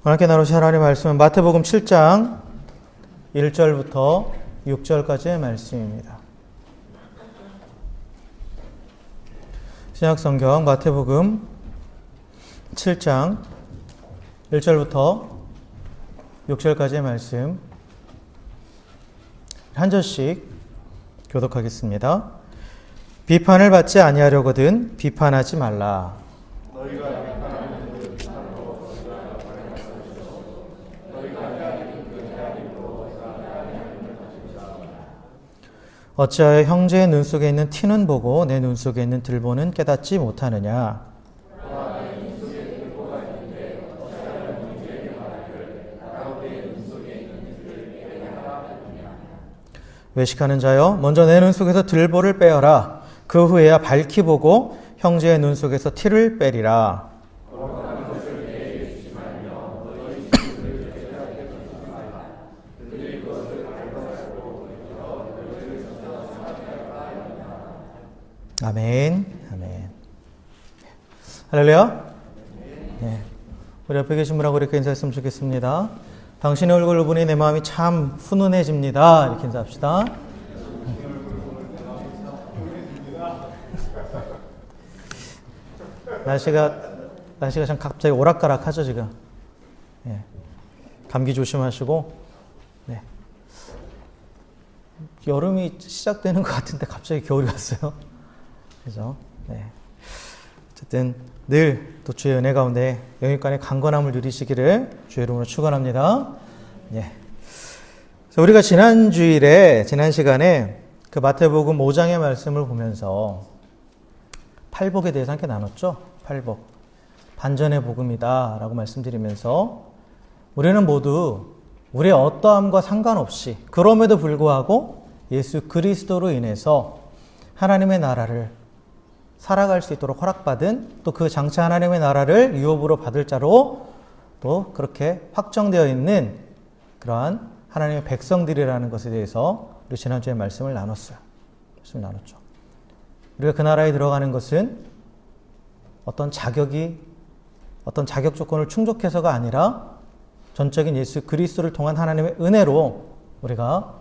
함께 나누신 하나님의 말씀은 마태복음 7장 1절부터 6절까지의 말씀입니다. 신약성경 마태복음 7장 1절부터 6절까지의 말씀 한 절씩 교독하겠습니다. 비판을 받지 아니하려거든 비판하지 말라. 어찌하여 형제의 눈 속에 있는 티는 보고 내 눈 속에 있는 들보는 깨닫지 못하느냐. 외식하는 자여, 먼저 내 눈 속에서 들보를 빼어라. 그 후에야 밝히 보고 형제의 눈 속에서 티를 빼리라. 아멘. 아멘. 할렐루야. 네. 우리 옆에 계신 분하고 이렇게 인사했으면 좋겠습니다. 당신의 얼굴을 보니 내 마음이 참 훈훈해집니다. 이렇게 인사합시다. 날씨가 참 갑자기 오락가락하죠 지금. 네. 감기 조심하시고. 네. 여름이 시작되는 것 같은데 갑자기 겨울이 왔어요. 그죠? 네. 어쨌든 늘 또 주의 은혜 가운데 영육간의 강건함을 누리시기를 주의 이름으로 축원합니다. 예. 우리가 지난 시간에 그 마태복음 5장의 말씀을 보면서 팔복에 대해서 함께 나눴죠. 팔복. 반전의 복음이다라고 말씀드리면서 우리는 모두 우리의 어떠함과 상관없이 그럼에도 불구하고 예수 그리스도로 인해서 하나님의 나라를 살아갈 수 있도록 허락받은 또 그 장차 하나님의 나라를 유업으로 받을 자로 또 그렇게 확정되어 있는 그러한 하나님의 백성들이라는 것에 대해서 우리 지난주에 말씀을 나눴죠. 우리가 그 나라에 들어가는 것은 어떤 자격 조건을 충족해서가 아니라 전적인 예수 그리스도를 통한 하나님의 은혜로 우리가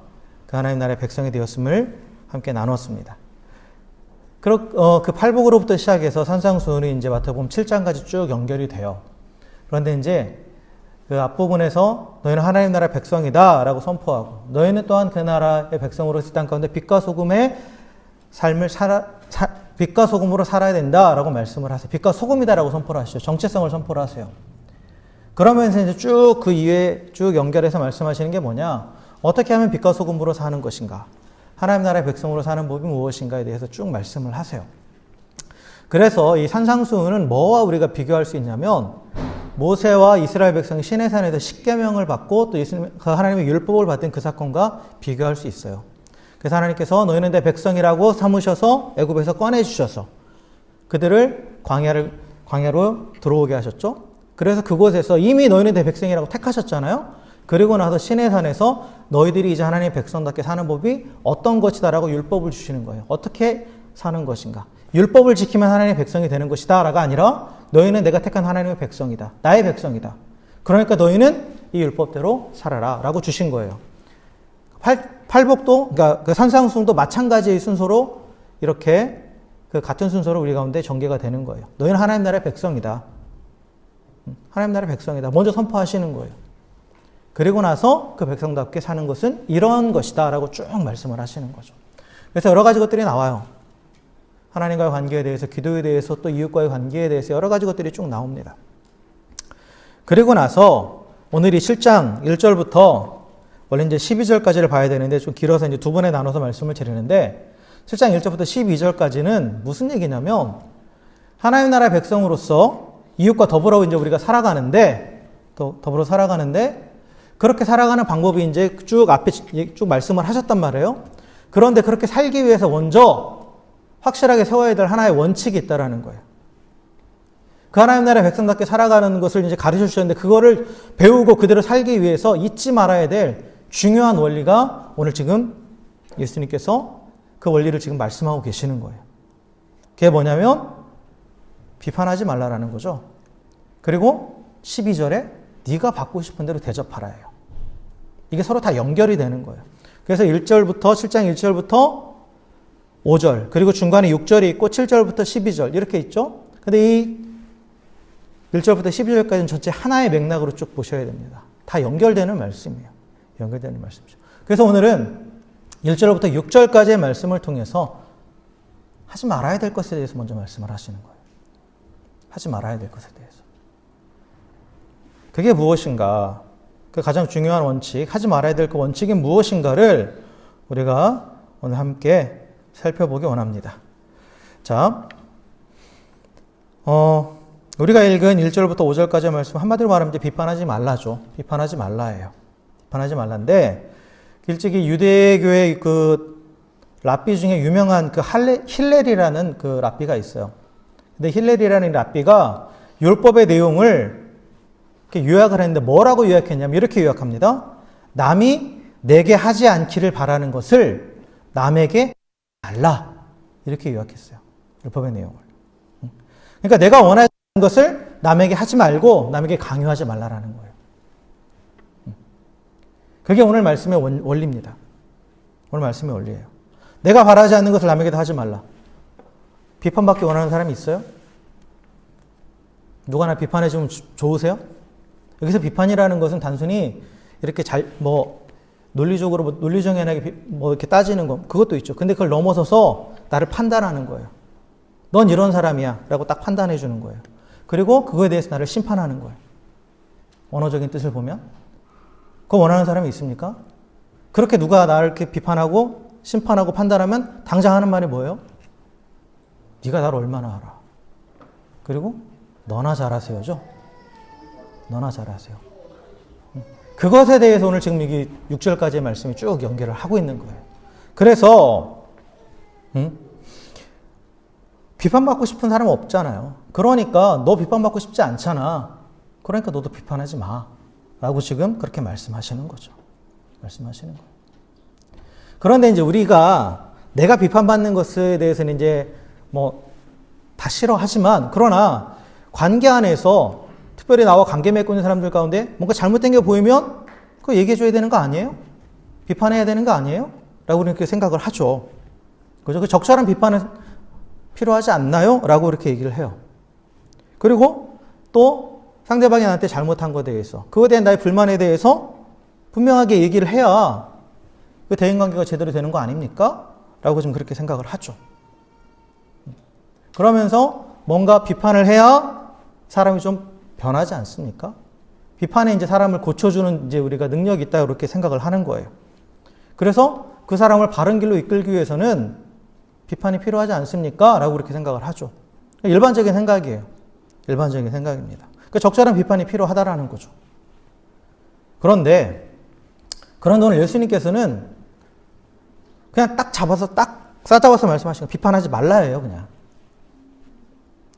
그 하나님 나라의 백성이 되었음을 함께 나눴습니다. 그 팔복으로부터 시작해서 산상수훈이 이제 마태복음 7장까지 쭉 연결이 돼요. 그런데 이제 그 앞부분에서 너희는 하나님 나라의 백성이다 라고 선포하고 너희는 또한 그 나라의 백성으로서 이 땅 가운데 빛과 소금의 삶을 빛과 소금으로 살아야 된다 라고 말씀을 하세요. 빛과 소금이다 라고 선포를 하시죠. 정체성을 선포를 하세요. 그러면서 이제 쭉 그 이후에 쭉 연결해서 말씀하시는 게 뭐냐? 어떻게 하면 빛과 소금으로 사는 것인가? 하나님 나라의 백성으로 사는 법이 무엇인가에 대해서 쭉 말씀을 하세요. 그래서 이 산상수훈은 뭐와 우리가 비교할 수 있냐면 모세와 이스라엘 백성이 시내산에서 십계명을 받고 또 하나님의 율법을 받은 그 사건과 비교할 수 있어요. 그래서 하나님께서 너희는 내 백성이라고 삼으셔서 애굽에서 꺼내주셔서 그들을 광야로 들어오게 하셨죠. 그래서 그곳에서 이미 너희는 내 백성이라고 택하셨잖아요. 그리고 나서 시내산에서 너희들이 이제 하나님의 백성답게 사는 법이 어떤 것이다라고 율법을 주시는 거예요. 어떻게 사는 것인가. 율법을 지키면 하나님의 백성이 되는 것이다 라가 아니라 너희는 내가 택한 하나님의 백성이다. 나의 백성이다. 그러니까 너희는 이 율법대로 살아라 라고 주신 거예요. 팔복도 그러니까 그 산상수훈도 마찬가지의 순서로 이렇게 그 같은 순서로 우리 가운데 전개가 되는 거예요. 너희는 하나님 나라의 백성이다. 하나님 나라의 백성이다. 먼저 선포하시는 거예요. 그리고 나서 그 백성답게 사는 것은 이런 것이다 라고 쭉 말씀을 하시는 거죠. 그래서 여러 가지 것들이 나와요. 하나님과의 관계에 대해서, 기도에 대해서, 또 이웃과의 관계에 대해서 여러 가지 것들이 쭉 나옵니다. 그리고 나서 오늘 이 7장 1절부터 원래 이제 12절까지를 봐야 되는데 좀 길어서 이제 두 번에 나눠서 말씀을 드리는데 7장 1절부터 12절까지는 무슨 얘기냐면 하나님 나라의 백성으로서 이웃과 더불어 이제 우리가 살아가는데 그렇게 살아가는 방법이 이제 쭉 앞에 쭉 말씀을 하셨단 말이에요. 그런데 그렇게 살기 위해서 먼저 확실하게 세워야 될 하나의 원칙이 있다라는 거예요. 그 하나님 나라의 백성답게 살아가는 것을 이제 가르쳐 주셨는데 그거를 배우고 그대로 살기 위해서 잊지 말아야 될 중요한 원리가 오늘 지금 예수님께서 그 원리를 지금 말씀하고 계시는 거예요. 그게 뭐냐면 비판하지 말라라는 거죠. 그리고 12절에 네가 받고 싶은 대로 대접하라예요. 이게 서로 다 연결이 되는 거예요. 그래서 1절부터 7장 1절부터 5절 그리고 중간에 6절이 있고 7절부터 12절 이렇게 있죠. 근데 이 1절부터 12절까지는 전체 하나의 맥락으로 쭉 보셔야 됩니다. 다 연결되는 말씀이에요. 연결되는 말씀이죠. 그래서 오늘은 1절부터 6절까지의 말씀을 통해서 하지 말아야 될 것에 대해서 먼저 말씀을 하시는 거예요. 하지 말아야 될 것에 대해서. 그게 무엇인가? 그 가장 중요한 원칙, 하지 말아야 될 그 원칙이 무엇인가를 우리가 오늘 함께 살펴보기 원합니다. 자, 우리가 읽은 1절부터 5절까지의 말씀 한마디로 말하면 이제 비판하지 말라죠. 비판하지 말라예요. 비판하지 말라인데 일찍이 유대교의 그 랍비 중에 유명한 그 힐렐이라는 그 랍비가 있어요. 근데 힐렐이라는 랍비가 율법의 내용을 이렇게 요약을 했는데 뭐라고 요약했냐면 이렇게 요약합니다. 남이 내게 하지 않기를 바라는 것을 남에게 말라. 이렇게 요약했어요. 율법의 내용을. 그러니까 내가 원하는 것을 남에게 하지 말고 남에게 강요하지 말라라는 거예요. 그게 오늘 말씀의 원리입니다. 오늘 말씀의 원리예요. 내가 바라지 않는 것을 남에게도 하지 말라. 비판받기 원하는 사람이 있어요? 누가 나 비판해 주면 좋으세요? 여기서 비판이라는 것은 단순히 이렇게 논리적으로 논리정연하게 이렇게 따지는 거 그것도 있죠. 근데 그걸 넘어서서 나를 판단하는 거예요. 넌 이런 사람이야 라고 딱 판단해 주는 거예요. 그리고 그거에 대해서 나를 심판하는 거예요. 언어적인 뜻을 보면 그거 원하는 사람이 있습니까? 그렇게 누가 나를 이렇게 비판하고 심판하고 판단하면 당장 하는 말이 뭐예요? 네가 나를 얼마나 알아. 그리고 너나 잘하세요죠. 너나 잘하세요. 그것에 대해서 오늘 지금 이게 6절까지의 말씀이 쭉 연결을 하고 있는 거예요. 그래서 비판받고 싶은 사람은 없잖아요. 그러니까 너 비판받고 싶지 않잖아. 그러니까 너도 비판하지 마. 라고 지금 그렇게 말씀하시는 거죠. 말씀하시는 거예요. 그런데 이제 우리가 내가 비판받는 것에 대해서는 이제 다 싫어하지만 그러나 관계 안에서 특별히 나와 관계 맺고 있는 사람들 가운데 뭔가 잘못된 게 보이면 그거 얘기해 줘야 되는 거 아니에요? 비판해야 되는 거 아니에요? 라고 이렇게 생각을 하죠. 그죠? 그 적절한 비판은 필요하지 않나요? 라고 이렇게 얘기를 해요. 그리고 또 상대방이 나한테 잘못한 것에 대해서 그거에 대한 나의 불만에 대해서 분명하게 얘기를 해야 그 대인관계가 제대로 되는 거 아닙니까? 라고 지금 그렇게 생각을 하죠. 그러면서 뭔가 비판을 해야 사람이 좀 변하지 않습니까? 비판에 이제 사람을 고쳐주는 이제 우리가 능력이 있다 이렇게 생각을 하는 거예요. 그래서 그 사람을 바른 길로 이끌기 위해서는 비판이 필요하지 않습니까? 라고 그렇게 생각을 하죠. 일반적인 생각이에요. 일반적인 생각입니다. 그러니까 적절한 비판이 필요하다라는 거죠. 그런데 오늘 예수님께서는 그냥 딱 싸잡아서 말씀하시는 거 비판하지 말라예요, 그냥.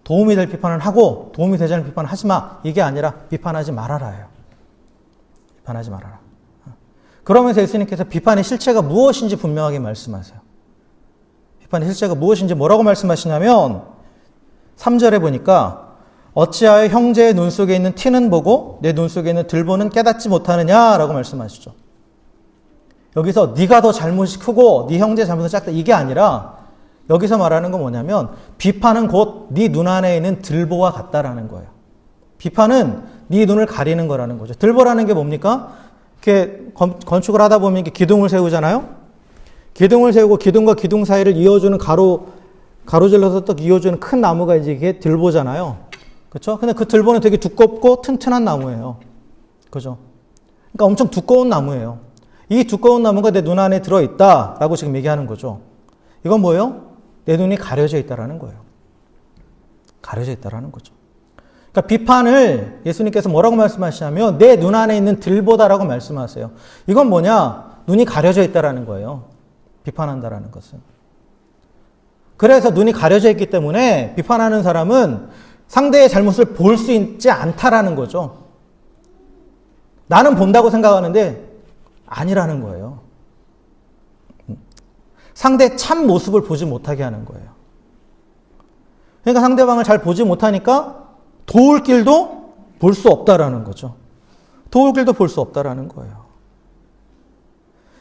도움이 될 비판을 하고 도움이 되지 않는 비판을 하지 마. 이게 아니라 비판하지 말아라예요. 비판하지 말아라. 그러면서 예수님께서 비판의 실체가 무엇인지 분명하게 말씀하세요. 비판의 실체가 무엇인지 뭐라고 말씀하시냐면 3절에 보니까 어찌하여 형제의 눈 속에 있는 티는 보고 내 눈 속에 있는 들보는 깨닫지 못하느냐라고 말씀하시죠. 여기서 네가 더 잘못이 크고 네 형제의 잘못은 작다 이게 아니라 여기서 말하는 건 뭐냐면 비판은 곧 네 눈 안에 있는 들보와 같다라는 거예요. 비판은 네 눈을 가리는 거라는 거죠. 들보라는 게 뭡니까? 이렇게 건축을 하다 보면 이렇게 기둥을 세우잖아요. 기둥을 세우고 기둥과 기둥 사이를 이어주는 가로질러서 딱 이어주는 큰 나무가 이제 이게 들보잖아요. 그렇죠? 근데 그 들보는 되게 두껍고 튼튼한 나무예요. 그죠? 그러니까 엄청 두꺼운 나무예요. 이 두꺼운 나무가 내 눈 안에 들어있다라고 지금 얘기하는 거죠. 이건 뭐예요? 내 눈이 가려져 있다라는 거예요. 가려져 있다라는 거죠. 그러니까 비판을 예수님께서 뭐라고 말씀하시냐면 내 눈 안에 있는 들보다라고 말씀하세요. 이건 뭐냐? 눈이 가려져 있다라는 거예요. 비판한다라는 것은. 그래서 눈이 가려져 있기 때문에 비판하는 사람은 상대의 잘못을 볼 수 있지 않다라는 거죠. 나는 본다고 생각하는데 아니라는 거예요. 상대의 참 모습을 보지 못하게 하는 거예요. 그러니까 상대방을 잘 보지 못하니까 도울 길도 볼 수 없다라는 거죠. 도울 길도 볼 수 없다라는 거예요.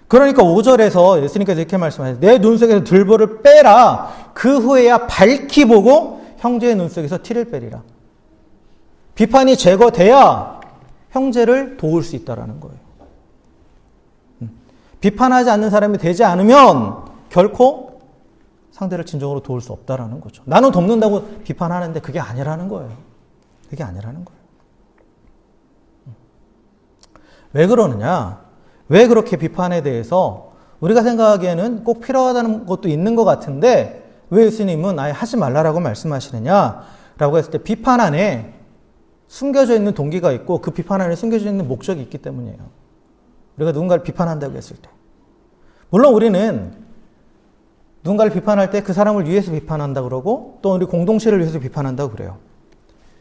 그러니까 5절에서 예수님께서 이렇게 말씀하세요. 내 눈 속에서 들보를 빼라. 그 후에야 밝히 보고 형제의 눈 속에서 티를 빼리라. 비판이 제거돼야 형제를 도울 수 있다라는 거예요. 비판하지 않는 사람이 되지 않으면 결코 상대를 진정으로 도울 수 없다라는 거죠. 나는 돕는다고 비판하는데 그게 아니라는 거예요. 그게 아니라는 거예요. 왜 그러느냐? 왜 그렇게 비판에 대해서 우리가 생각하기에는 꼭 필요하다는 것도 있는 것 같은데 왜 예수님은 아예 하지 말라라고 말씀하시느냐라고 했을 때 비판 안에 숨겨져 있는 동기가 있고 그 비판 안에 숨겨져 있는 목적이 있기 때문이에요. 우리가 누군가를 비판한다고 했을 때. 물론 우리는 누군가를 비판할 때 그 사람을 위해서 비판한다고 그러고 또 우리 공동체를 위해서 비판한다고 그래요.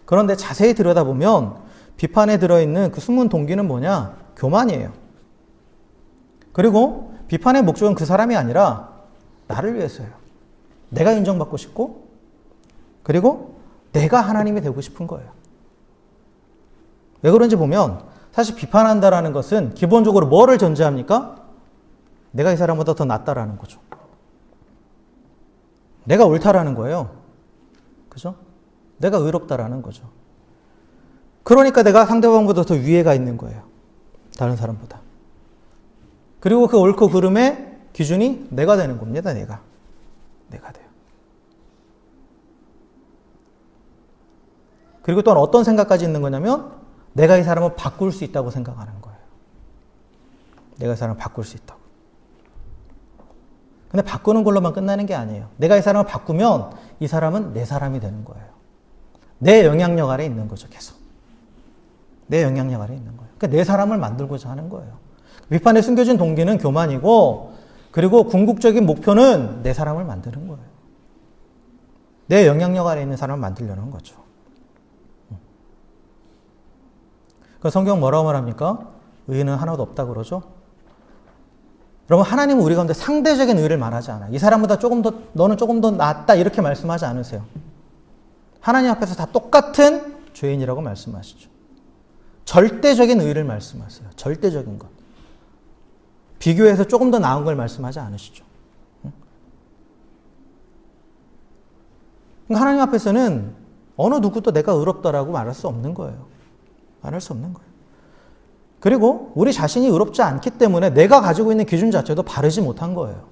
그런데 자세히 들여다보면 비판에 들어있는 그 숨은 동기는 뭐냐? 교만이에요. 그리고 비판의 목적은 그 사람이 아니라 나를 위해서예요. 내가 인정받고 싶고 그리고 내가 하나님이 되고 싶은 거예요. 왜 그런지 보면 사실 비판한다라는 것은 기본적으로 뭐를 전제합니까? 내가 이 사람보다 더 낫다라는 거죠. 내가 옳다라는 거예요. 그죠? 내가 의롭다라는 거죠. 그러니까 내가 상대방보다 더 위에가 있는 거예요. 다른 사람보다. 그리고 그 옳고 그름의 기준이 내가 되는 겁니다. 내가 돼요. 그리고 또한 어떤 생각까지 있는 거냐면 내가 이 사람을 바꿀 수 있다고 생각하는 거예요. 내가 이 사람을 바꿀 수 있다고. 근데 바꾸는 걸로만 끝나는 게 아니에요. 내가 이 사람을 바꾸면 이 사람은 내 사람이 되는 거예요. 내 영향력 아래 있는 거죠. 계속. 내 영향력 아래 있는 거예요. 그러니까 내 사람을 만들고자 하는 거예요. 비판에 숨겨진 동기는 교만이고 그리고 궁극적인 목표는 내 사람을 만드는 거예요. 내 영향력 아래 있는 사람을 만들려는 거죠. 그 성경 뭐라고 말합니까? 의인은 하나도 없다고 그러죠? 여러분, 하나님은 우리 가운데 상대적인 의의를 말하지 않아요. 이 사람보다 너는 조금 더 낫다 이렇게 말씀하지 않으세요. 하나님 앞에서 다 똑같은 죄인이라고 말씀하시죠. 절대적인 의의를 말씀하세요. 절대적인 것. 비교해서 조금 더 나은 걸 말씀하지 않으시죠. 하나님 앞에서는 어느 누구도 내가 의롭다라고 말할 수 없는 거예요. 말할 수 없는 거예요. 그리고 우리 자신이 의롭지 않기 때문에 내가 가지고 있는 기준 자체도 바르지 못한 거예요.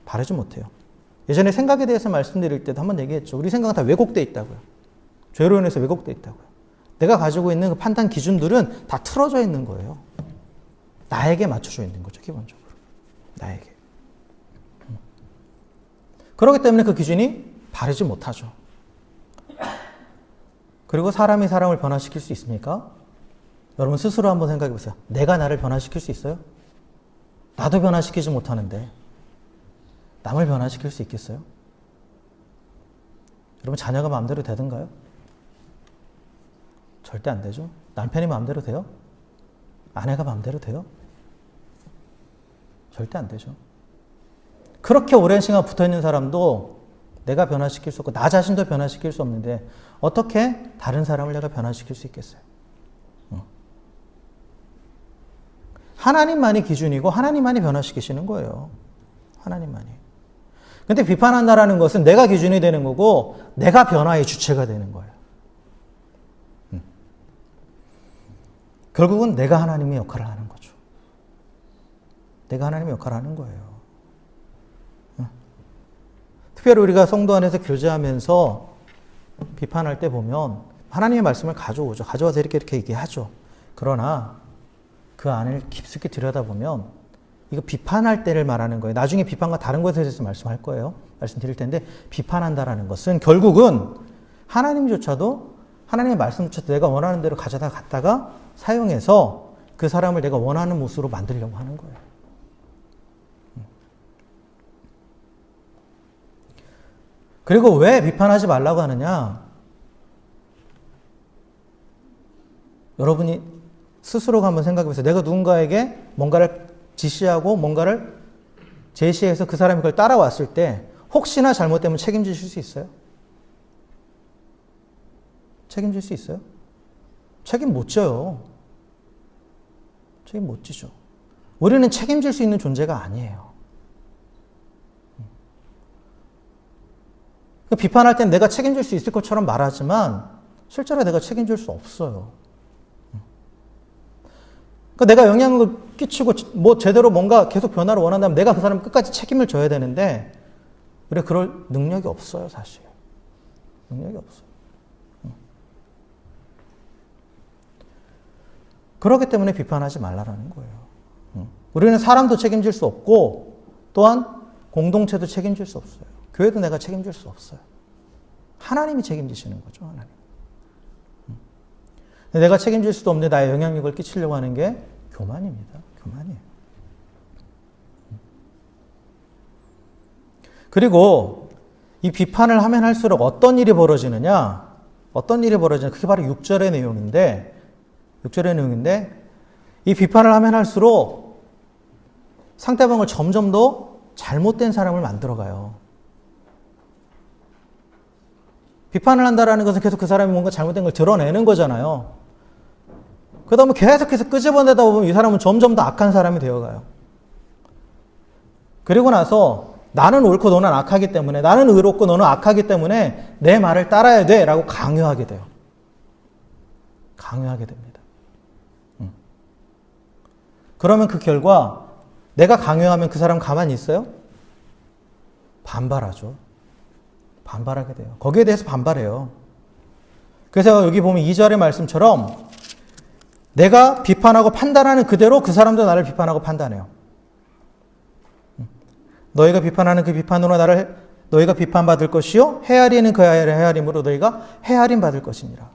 바르지 못해요. 예전에 생각에 대해서 말씀드릴 때도 한번 얘기했죠. 우리 생각은 다 왜곡되어 있다고요. 죄로 인해서 왜곡되어 있다고요. 내가 가지고 있는 그 판단 기준들은 다 틀어져 있는 거예요. 나에게 맞춰져 있는 거죠, 기본적으로. 나에게. 그렇기 때문에 그 기준이 바르지 못하죠. 그리고 사람이 사람을 변화시킬 수 있습니까? 여러분 스스로 한번 생각해 보세요. 내가 나를 변화시킬 수 있어요? 나도 변화시키지 못하는데 남을 변화시킬 수 있겠어요? 여러분 자녀가 마음대로 되던가요? 절대 안 되죠. 남편이 마음대로 돼요? 아내가 마음대로 돼요? 절대 안 되죠. 그렇게 오랜 시간 붙어있는 사람도 내가 변화시킬 수 없고 나 자신도 변화시킬 수 없는데 어떻게 다른 사람을 내가 변화시킬 수 있겠어요? 하나님만이 기준이고 하나님만이 변화시키시는 거예요. 하나님만이. 근데 비판한다라는 것은 내가 기준이 되는 거고 내가 변화의 주체가 되는 거예요. 결국은 내가 하나님의 역할을 하는 거죠. 내가 하나님의 역할을 하는 거예요. 특별히 우리가 성도 안에서 교제하면서 비판할 때 보면 하나님의 말씀을 가져오죠. 가져와서 이렇게 얘기하죠. 그러나 그 안을 깊숙이 들여다보면 이거 비판할 때를 말하는 거예요. 나중에 비판과 다른 것에 대해서 말씀할 거예요. 말씀드릴 텐데 비판한다라는 것은 결국은 하나님조차도 하나님의 말씀조차도 내가 원하는 대로 가져다 갖다가 사용해서 그 사람을 내가 원하는 모습으로 만들려고 하는 거예요. 그리고 왜 비판하지 말라고 하느냐? 여러분이 스스로가 한번 생각해 보세요. 내가 누군가에게 뭔가를 지시하고 뭔가를 제시해서 그 사람이 그걸 따라왔을 때 혹시나 잘못되면 책임지실 수 있어요? 책임질 수 있어요? 책임 못 져요. 책임 못 지죠. 우리는 책임질 수 있는 존재가 아니에요. 비판할 땐 내가 책임질 수 있을 것처럼 말하지만 실제로 내가 책임질 수 없어요. 그러니까 내가 영향을 끼치고 뭐 제대로 뭔가 계속 변화를 원한다면 내가 그 사람 끝까지 책임을 져야 되는데 우리가 그럴 능력이 없어요, 사실. 능력이 없어요. 그렇기 때문에 비판하지 말라라는 거예요. 우리는 사람도 책임질 수 없고 또한 공동체도 책임질 수 없어요. 교회도 내가 책임질 수 없어요. 하나님이 책임지시는 거죠, 하나님. 내가 책임질 수도 없는데 나의 영향력을 끼치려고 하는 게 교만입니다. 교만이에요. 그리고 이 비판을 하면 할수록 어떤 일이 벌어지느냐? 그게 바로 6절의 내용인데 이 비판을 하면 할수록 상대방을 점점 더 잘못된 사람을 만들어가요. 비판을 한다라는 것은 계속 그 사람이 뭔가 잘못된 걸 드러내는 거잖아요. 그러다 보면 계속해서 끄집어내다 보면 이 사람은 점점 더 악한 사람이 되어가요. 그리고 나서 나는 옳고 너는 악하기 때문에, 나는 의롭고 너는 악하기 때문에 내 말을 따라야 돼 라고 강요하게 돼요. 강요하게 됩니다. 그러면 그 결과 내가 강요하면 그 사람 가만히 있어요? 반발하죠. 반발하게 돼요. 거기에 대해서 반발해요. 그래서 여기 보면 2절의 말씀처럼 내가 비판하고 판단하는 그대로 그 사람도 나를 비판하고 판단해요. 너희가 비판하는 그 비판으로 너희가 비판받을 것이요 헤아리는 그 헤아림으로 너희가 헤아림 받을 것이니라.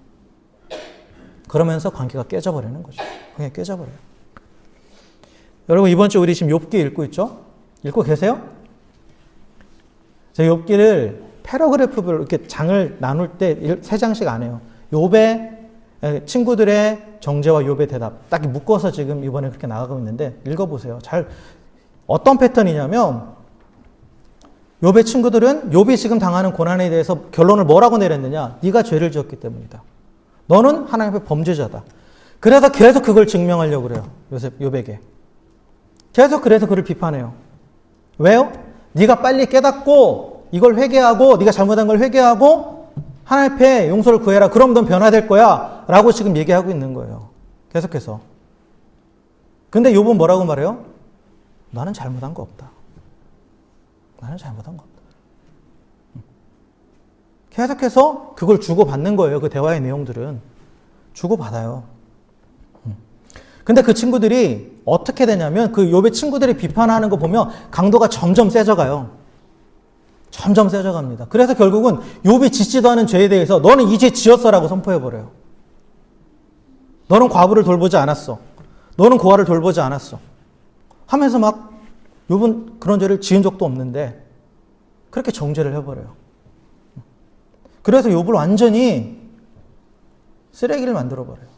그러면서 관계가 깨져버리는 거죠. 그냥 깨져버려요. 여러분 이번 주 우리 지금 욥기 읽고 있죠? 읽고 계세요? 제가 욥기를 패러그래프별로 이렇게 장을 나눌 때 3장씩 안 해요. 욥의 친구들의 정죄와 욥의 대답 딱 묶어서 지금 이번에 그렇게 나가고 있는데 읽어보세요. 어떤 패턴이냐면 욥의 친구들은 욥이 지금 당하는 고난에 대해서 결론을 뭐라고 내렸느냐? 네가 죄를 지었기 때문이다. 너는 하나님 앞에 범죄자다. 그래서 계속 그걸 증명하려고 그래요. 욥에게. 계속 그래서 그를 비판해요. 왜요? 네가 빨리 깨닫고 이걸 회개하고 네가 잘못한 걸 회개하고 하나님 앞에 용서를 구해라. 그럼 넌 변화될 거야. 라고 지금 얘기하고 있는 거예요. 계속해서. 근데 욥은 뭐라고 말해요? 나는 잘못한 거 없다. 나는 잘못한 거 없다. 계속해서 그걸 주고받는 거예요. 그 대화의 내용들은. 주고받아요. 근데 그 친구들이 어떻게 되냐면 그 욥의 친구들이 비판하는 거 보면 강도가 점점 세져가요. 점점 세져갑니다. 그래서 결국은 욥이 짓지도 않은 죄에 대해서 너는 이 죄 지었어라고 선포해버려요. 너는 과부를 돌보지 않았어. 너는 고아를 돌보지 않았어. 하면서 막 욥은 그런 죄를 지은 적도 없는데 그렇게 정죄를 해버려요. 그래서 욥을 완전히 쓰레기를 만들어버려요.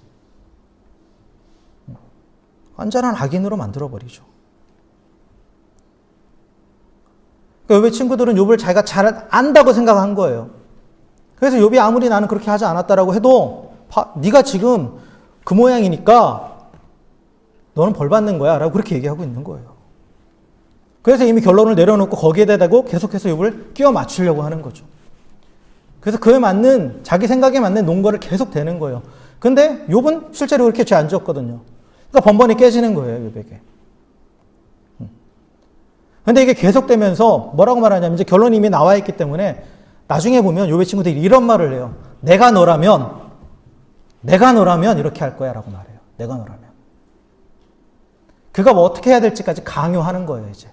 완전한 악인으로 만들어버리죠. 그러니까 욥의 친구들은 욥을 자기가 잘 안다고 생각한 거예요. 그래서 욥이 아무리 나는 그렇게 하지 않았다라고 해도 네가 지금 그 모양이니까 너는 벌 받는 거야 라고 그렇게 얘기하고 있는 거예요. 그래서 이미 결론을 내려놓고 거기에 대고 계속해서 욥을 끼워 맞추려고 하는 거죠. 그래서 그에 맞는 자기 생각에 맞는 논거를 계속 대는 거예요. 근데 욥은 실제로 그렇게 죄 안 지었거든요. 그러니까 번번이 깨지는 거예요, 욥에게. 근데 이게 계속되면서 뭐라고 말하냐면 이제 결론이 이미 나와 있기 때문에 나중에 보면 욥의 친구들이 이런 말을 해요. 내가 너라면 이렇게 할 거야 라고 말해요. 내가 너라면. 그가 뭐 어떻게 해야 될지까지 강요하는 거예요, 이제.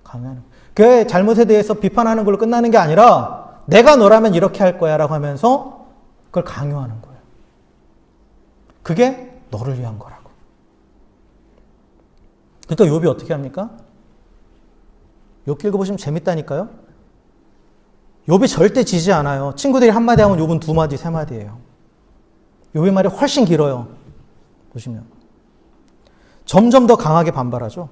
강요하는 거예요. 그의 잘못에 대해서 비판하는 걸로 끝나는 게 아니라 내가 너라면 이렇게 할 거야 라고 하면서 그걸 강요하는 거예요. 그게 너를 위한 거라고. 그러니까 욥이 어떻게 합니까? 욥기 읽어보시면 재밌다니까요. 욥이 절대 지지 않아요. 친구들이 한마디 하면 욥은 2마디, 3마디예요. 욥의 말이 훨씬 길어요. 보시면. 점점 더 강하게 반발하죠.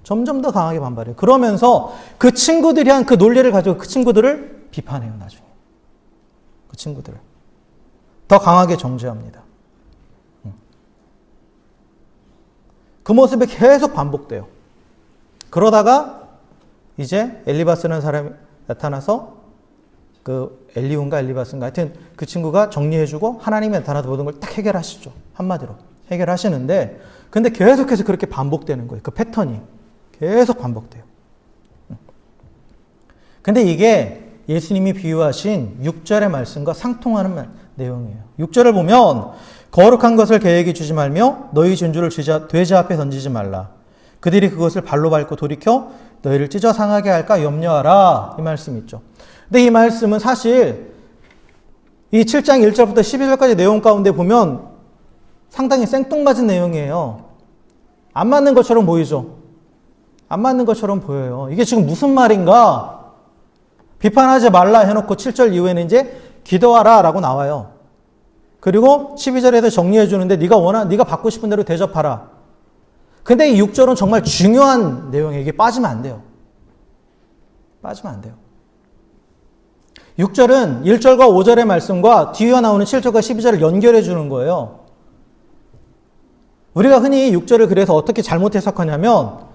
점점 더 강하게 반발해요. 그러면서 그 친구들이 한 그 논리를 가지고 그 친구들을 비판해요, 나중에. 그 친구들을. 더 강하게 정죄합니다. 그 모습이 계속 반복돼요. 그러다가 이제 엘리바스라는 사람이 나타나서 그 엘리온가 엘리바스인가 하여튼 그 친구가 정리해주고 하나님이 나타나서 모든 걸 딱 해결하시죠. 한마디로 해결하시는데 근데 계속해서 그렇게 반복되는 거예요. 그 패턴이 계속 반복돼요. 근데 이게 예수님이 비유하신 6절의 말씀과 상통하는 내용이에요. 6절을 보면 거룩한 것을 계획에 주지 말며 너희 진주를 돼지 앞에 던지지 말라. 그들이 그것을 발로 밟고 돌이켜 너희를 찢어 상하게 할까 염려하라. 이 말씀 있죠. 근데 이 말씀은 사실 이 7장 1절부터 12절까지 내용 가운데 보면 상당히 생뚱맞은 내용이에요. 안 맞는 것처럼 보이죠? 안 맞는 것처럼 보여요. 이게 지금 무슨 말인가? 비판하지 말라 해놓고 7절 이후에는 이제 기도하라 라고 나와요. 그리고 12절에서 정리해 주는데 네가 받고 싶은 대로 대접하라. 근데 이 6절은 정말 중요한 내용이에요. 이게 빠지면 안 돼요. 빠지면 안 돼요. 6절은 1절과 5절의 말씀과 뒤에 나오는 7절과 12절을 연결해 주는 거예요. 우리가 흔히 6절을 그래서 어떻게 잘못 해석하냐면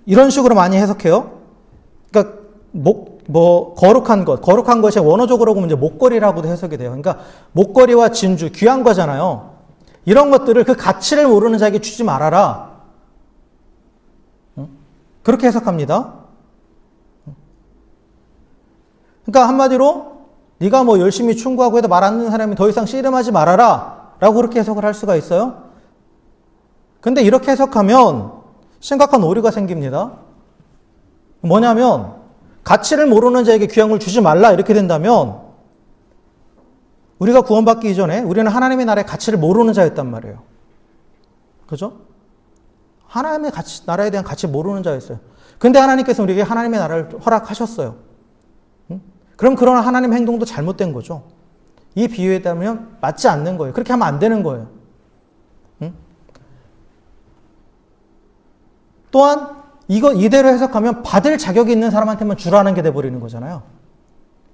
이런 식으로 많이 해석해요. 그러니까 거룩한 것이 원어적으로 보면 이제 목걸이라고도 해석이 돼요. 그러니까 목걸이와 진주, 귀한 거잖아요. 이런 것들을 그 가치를 모르는 자에게 주지 말아라. 그렇게 해석합니다. 그러니까 한마디로 네가 뭐 열심히 충고하고 해도 말 안 듣는 사람이 더 이상 씨름하지 말아라 라고 그렇게 해석을 할 수가 있어요. 근데 이렇게 해석하면 심각한 오류가 생깁니다. 뭐냐면 가치를 모르는 자에게 귀한 걸 주지 말라 이렇게 된다면 우리가 구원받기 이전에 우리는 하나님의 나라의 가치를 모르는 자였단 말이에요. 그죠? 하나님의 나라에 대한 가치 모르는 자였어요. 근데 하나님께서 우리에게 하나님의 나라를 허락하셨어요. 그럼 그런 하나님 행동도 잘못된 거죠. 이 비유에 따르면 맞지 않는 거예요. 그렇게 하면 안 되는 거예요. 또한 이대로 해석하면 받을 자격이 있는 사람한테만 주라는 게 돼버리는 거잖아요.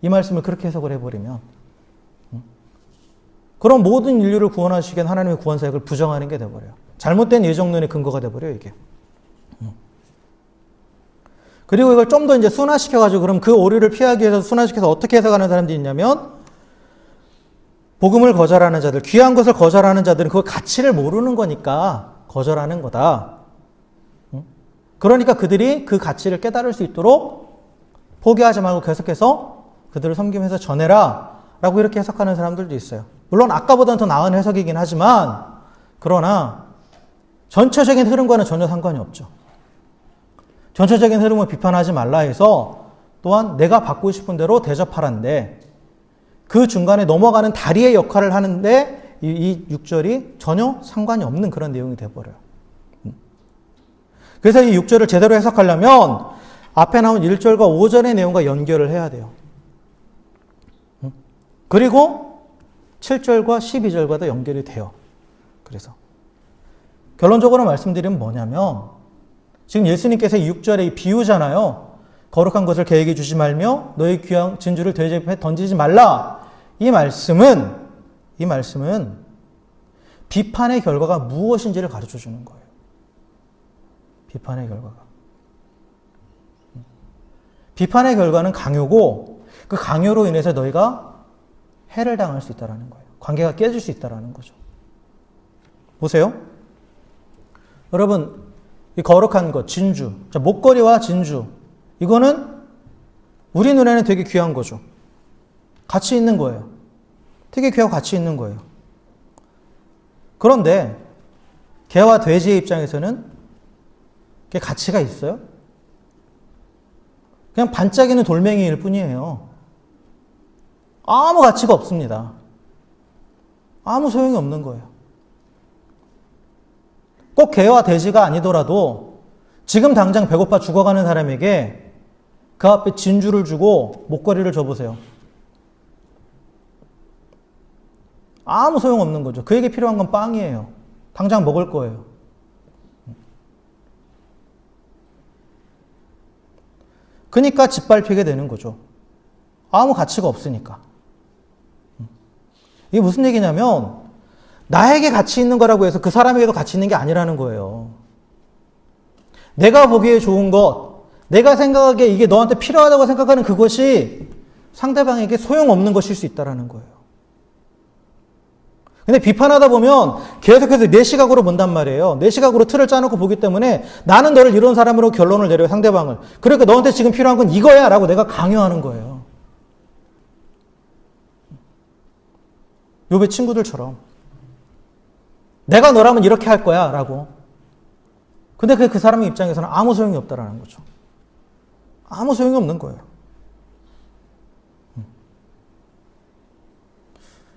이 말씀을 그렇게 해석을 해버리면. 그럼 모든 인류를 구원하시기 위한 하나님의 구원 사역을 부정하는 게 돼버려요. 잘못된 예정론의 근거가 돼버려요, 이게. 그리고 이걸 좀 더 이제 순화시켜가지고 그럼 그 오류를 피하기 위해서 순화시켜서 어떻게 해석하는 사람들이 있냐면 복음을 거절하는 자들, 귀한 것을 거절하는 자들은 그 가치를 모르는 거니까 거절하는 거다. 그러니까 그들이 그 가치를 깨달을 수 있도록 포기하지 말고 계속해서 그들을 섬기면서 전해라 라고 이렇게 해석하는 사람들도 있어요. 물론 아까보다는 더 나은 해석이긴 하지만 그러나 전체적인 흐름과는 전혀 상관이 없죠. 전체적인 흐름을 비판하지 말라 해서 또한 내가 받고 싶은 대로 대접하란데 그 중간에 넘어가는 다리의 역할을 하는데 이 6절이 전혀 상관이 없는 그런 내용이 돼버려요. 그래서 이 6절을 제대로 해석하려면 앞에 나온 1절과 5절의 내용과 연결을 해야 돼요. 그리고 7절과 12절과도 연결이 돼요. 그래서 결론적으로 말씀드리면 뭐냐면 지금 예수님께서 6절의 이 비유잖아요. 거룩한 것을 계획에 주지 말며 너희 귀한 진주를 돼지 앞에 던지지 말라. 이 말씀은 비판의 결과가 무엇인지를 가르쳐 주는 거예요. 비판의 결과가. 비판의 결과는 강요고 그 강요로 인해서 너희가 해를 당할 수 있다는 거예요. 관계가 깨질 수 있다는 거죠. 보세요. 여러분, 이 거룩한 것, 진주, 목걸이와 진주, 이거는 우리 눈에는 되게 귀한 거죠. 가치 있는 거예요. 되게 귀하고 가치 있는 거예요. 그런데 개와 돼지의 입장에서는 그게 가치가 있어요? 그냥 반짝이는 돌멩이일 뿐이에요. 아무 가치가 없습니다. 아무 소용이 없는 거예요. 꼭 개와 돼지가 아니더라도 지금 당장 배고파 죽어가는 사람에게 그 앞에 진주를 주고 목걸이를 줘보세요. 아무 소용없는 거죠. 그에게 필요한 건 빵이에요. 당장 먹을 거예요. 그러니까 짓밟히게 되는 거죠. 아무 가치가 없으니까. 이게 무슨 얘기냐면 나에게 가치 있는 거라고 해서 그 사람에게도 가치 있는 게 아니라는 거예요. 내가 보기에 좋은 것, 내가 생각하기에 이게 너한테 필요하다고 생각하는 그것이 상대방에게 소용없는 것일 수 있다는 거예요. 근데 비판하다 보면 계속해서 내 시각으로 본단 말이에요. 내 시각으로 틀을 짜놓고 보기 때문에 나는 너를 이런 사람으로 결론을 내려요, 상대방을. 그러니까 너한테 지금 필요한 건 이거야 라고 내가 강요하는 거예요. 욥의 친구들처럼. 내가 너라면 이렇게 할 거야 라고. 근데 그 사람의 입장에서는 아무 소용이 없다라는 거죠. 아무 소용이 없는 거예요.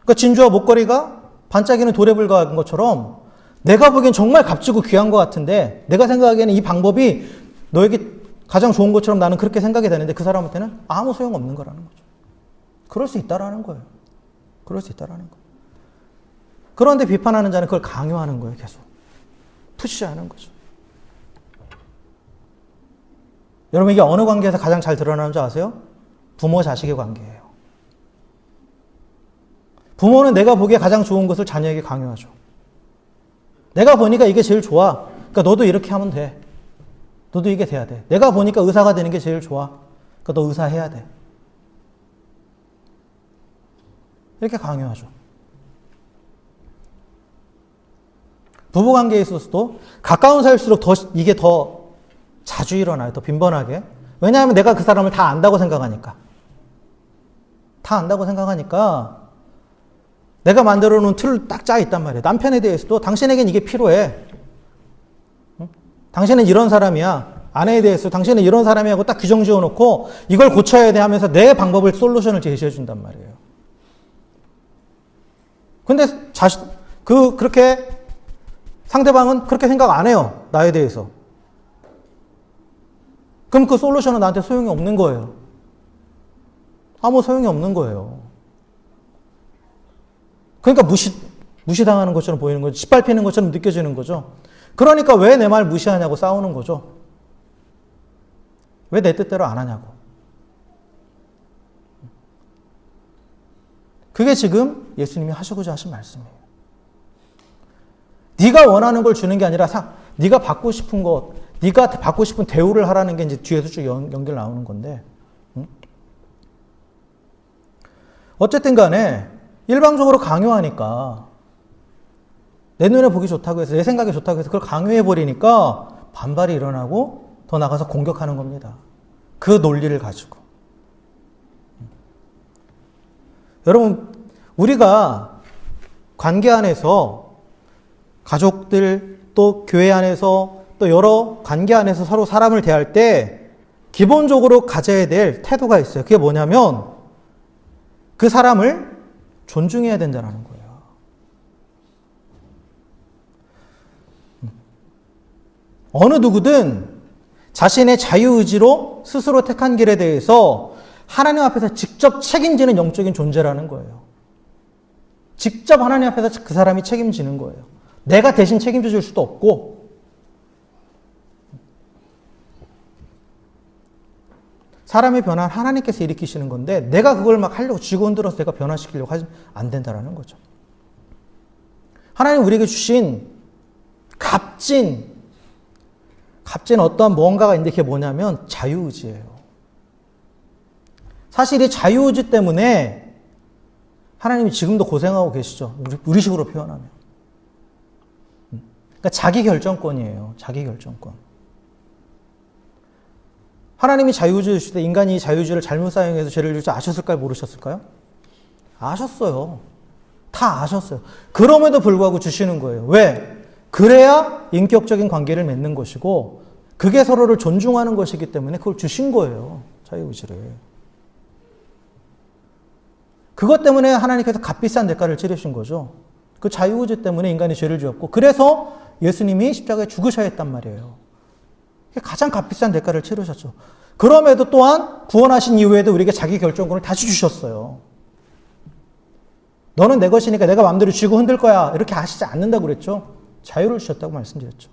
그러니까 진주와 목걸이가 반짝이는 돌에 불과한 것처럼 내가 보기엔 정말 값지고 귀한 것 같은데 내가 생각하기에는 이 방법이 너에게 가장 좋은 것처럼 나는 그렇게 생각이 되는데 그 사람한테는 아무 소용없는 거라는 거죠. 그럴 수 있다라는 거예요. 그럴 수 있다라는 거예요. 그런데 비판하는 자는 그걸 강요하는 거예요. 계속. 푸시하는 거죠. 여러분 이게 어느 관계에서 가장 잘 드러나는 줄 아세요? 부모 자식의 관계예요. 부모는 내가 보기에 가장 좋은 것을 자녀에게 강요하죠. 내가 보니까 이게 제일 좋아. 그러니까 너도 이렇게 하면 돼. 너도 이게 돼야 돼. 내가 보니까 의사가 되는 게 제일 좋아. 그러니까 너 의사 해야 돼. 이렇게 강요하죠. 부부관계에 있어서도 가까운 사이일수록 이게 더 자주 일어나요. 더 빈번하게. 왜냐하면 내가 그 사람을 다 안다고 생각하니까. 다 안다고 생각하니까 내가 만들어 놓은 틀을 딱 짜 있단 말이에요. 남편에 대해서도 당신에겐 이게 필요해. 응? 당신은 이런 사람이야. 아내에 대해서 당신은 이런 사람이 하고 딱 규정 지어 놓고 이걸 고쳐야 돼 하면서 내 방법을 솔루션을 제시해 준단 말이에요. 근데 그렇게 상대방은 그렇게 생각 안 해요. 나에 대해서. 그럼 그 솔루션은 나한테 소용이 없는 거예요. 아무 소용이 없는 거예요. 그러니까 무시당하는 것처럼 보이는 거죠. 짓밟히는 것처럼 느껴지는 거죠. 그러니까 왜 내 말 무시하냐고 싸우는 거죠. 왜 내 뜻대로 안 하냐고. 그게 지금 예수님이 하시고자 하신 말씀이에요. 네가 원하는 걸 주는 게 아니라 네가 받고 싶은 것, 네가 받고 싶은 대우를 하라는 게 이제 뒤에서 쭉 연결 나오는 건데. 어쨌든 간에 일방적으로 강요하니까 내 눈에 보기 좋다고 해서 내 생각이 좋다고 해서 그걸 강요해버리니까 반발이 일어나고 더 나가서 공격하는 겁니다. 그 논리를 가지고. 여러분 우리가 관계 안에서 가족들 또 교회 안에서 또 여러 관계 안에서 서로 사람을 대할 때 기본적으로 가져야 될 태도가 있어요. 그게 뭐냐면 그 사람을 존중해야 된다는 거예요. 어느 누구든 자신의 자유의지로 스스로 택한 길에 대해서 하나님 앞에서 직접 책임지는 영적인 존재라는 거예요. 직접 하나님 앞에서 그 사람이 책임지는 거예요. 내가 대신 책임져 줄 수도 없고. 사람의 변화는 하나님께서 일으키시는 건데 내가 그걸 막 하려고 쥐고 흔들어서 내가 변화시키려고 하면 안 된다는 거죠. 하나님 우리에게 주신 값진 어떠한 무언가가 있는데 그게 뭐냐면 자유의지예요. 사실 이 자유의지 때문에 하나님이 지금도 고생하고 계시죠. 우리 식으로 표현하면. 그러니까 자기 결정권이에요. 자기 결정권. 하나님이 자유의지를 주실 때 인간이 자유의지를 잘못 사용해서 죄를 지을 줄 아셨을까요? 모르셨을까요? 아셨어요. 다 아셨어요. 그럼에도 불구하고 주시는 거예요. 왜? 그래야 인격적인 관계를 맺는 것이고 그게 서로를 존중하는 것이기 때문에 그걸 주신 거예요. 자유의지를. 그것 때문에 하나님께서 값비싼 대가를 치르신 거죠. 그 자유의지 때문에 인간이 죄를 지었고 그래서 예수님이 십자가에 죽으셔야 했단 말이에요. 가장 값비싼 대가를 치르셨죠. 그럼에도 또한 구원하신 이후에도 우리에게 자기 결정권을 다시 주셨어요. 너는 내 것이니까 내가 마음대로 쥐고 흔들 거야. 이렇게 하시지 않는다고 그랬죠. 자유를 주셨다고 말씀드렸죠.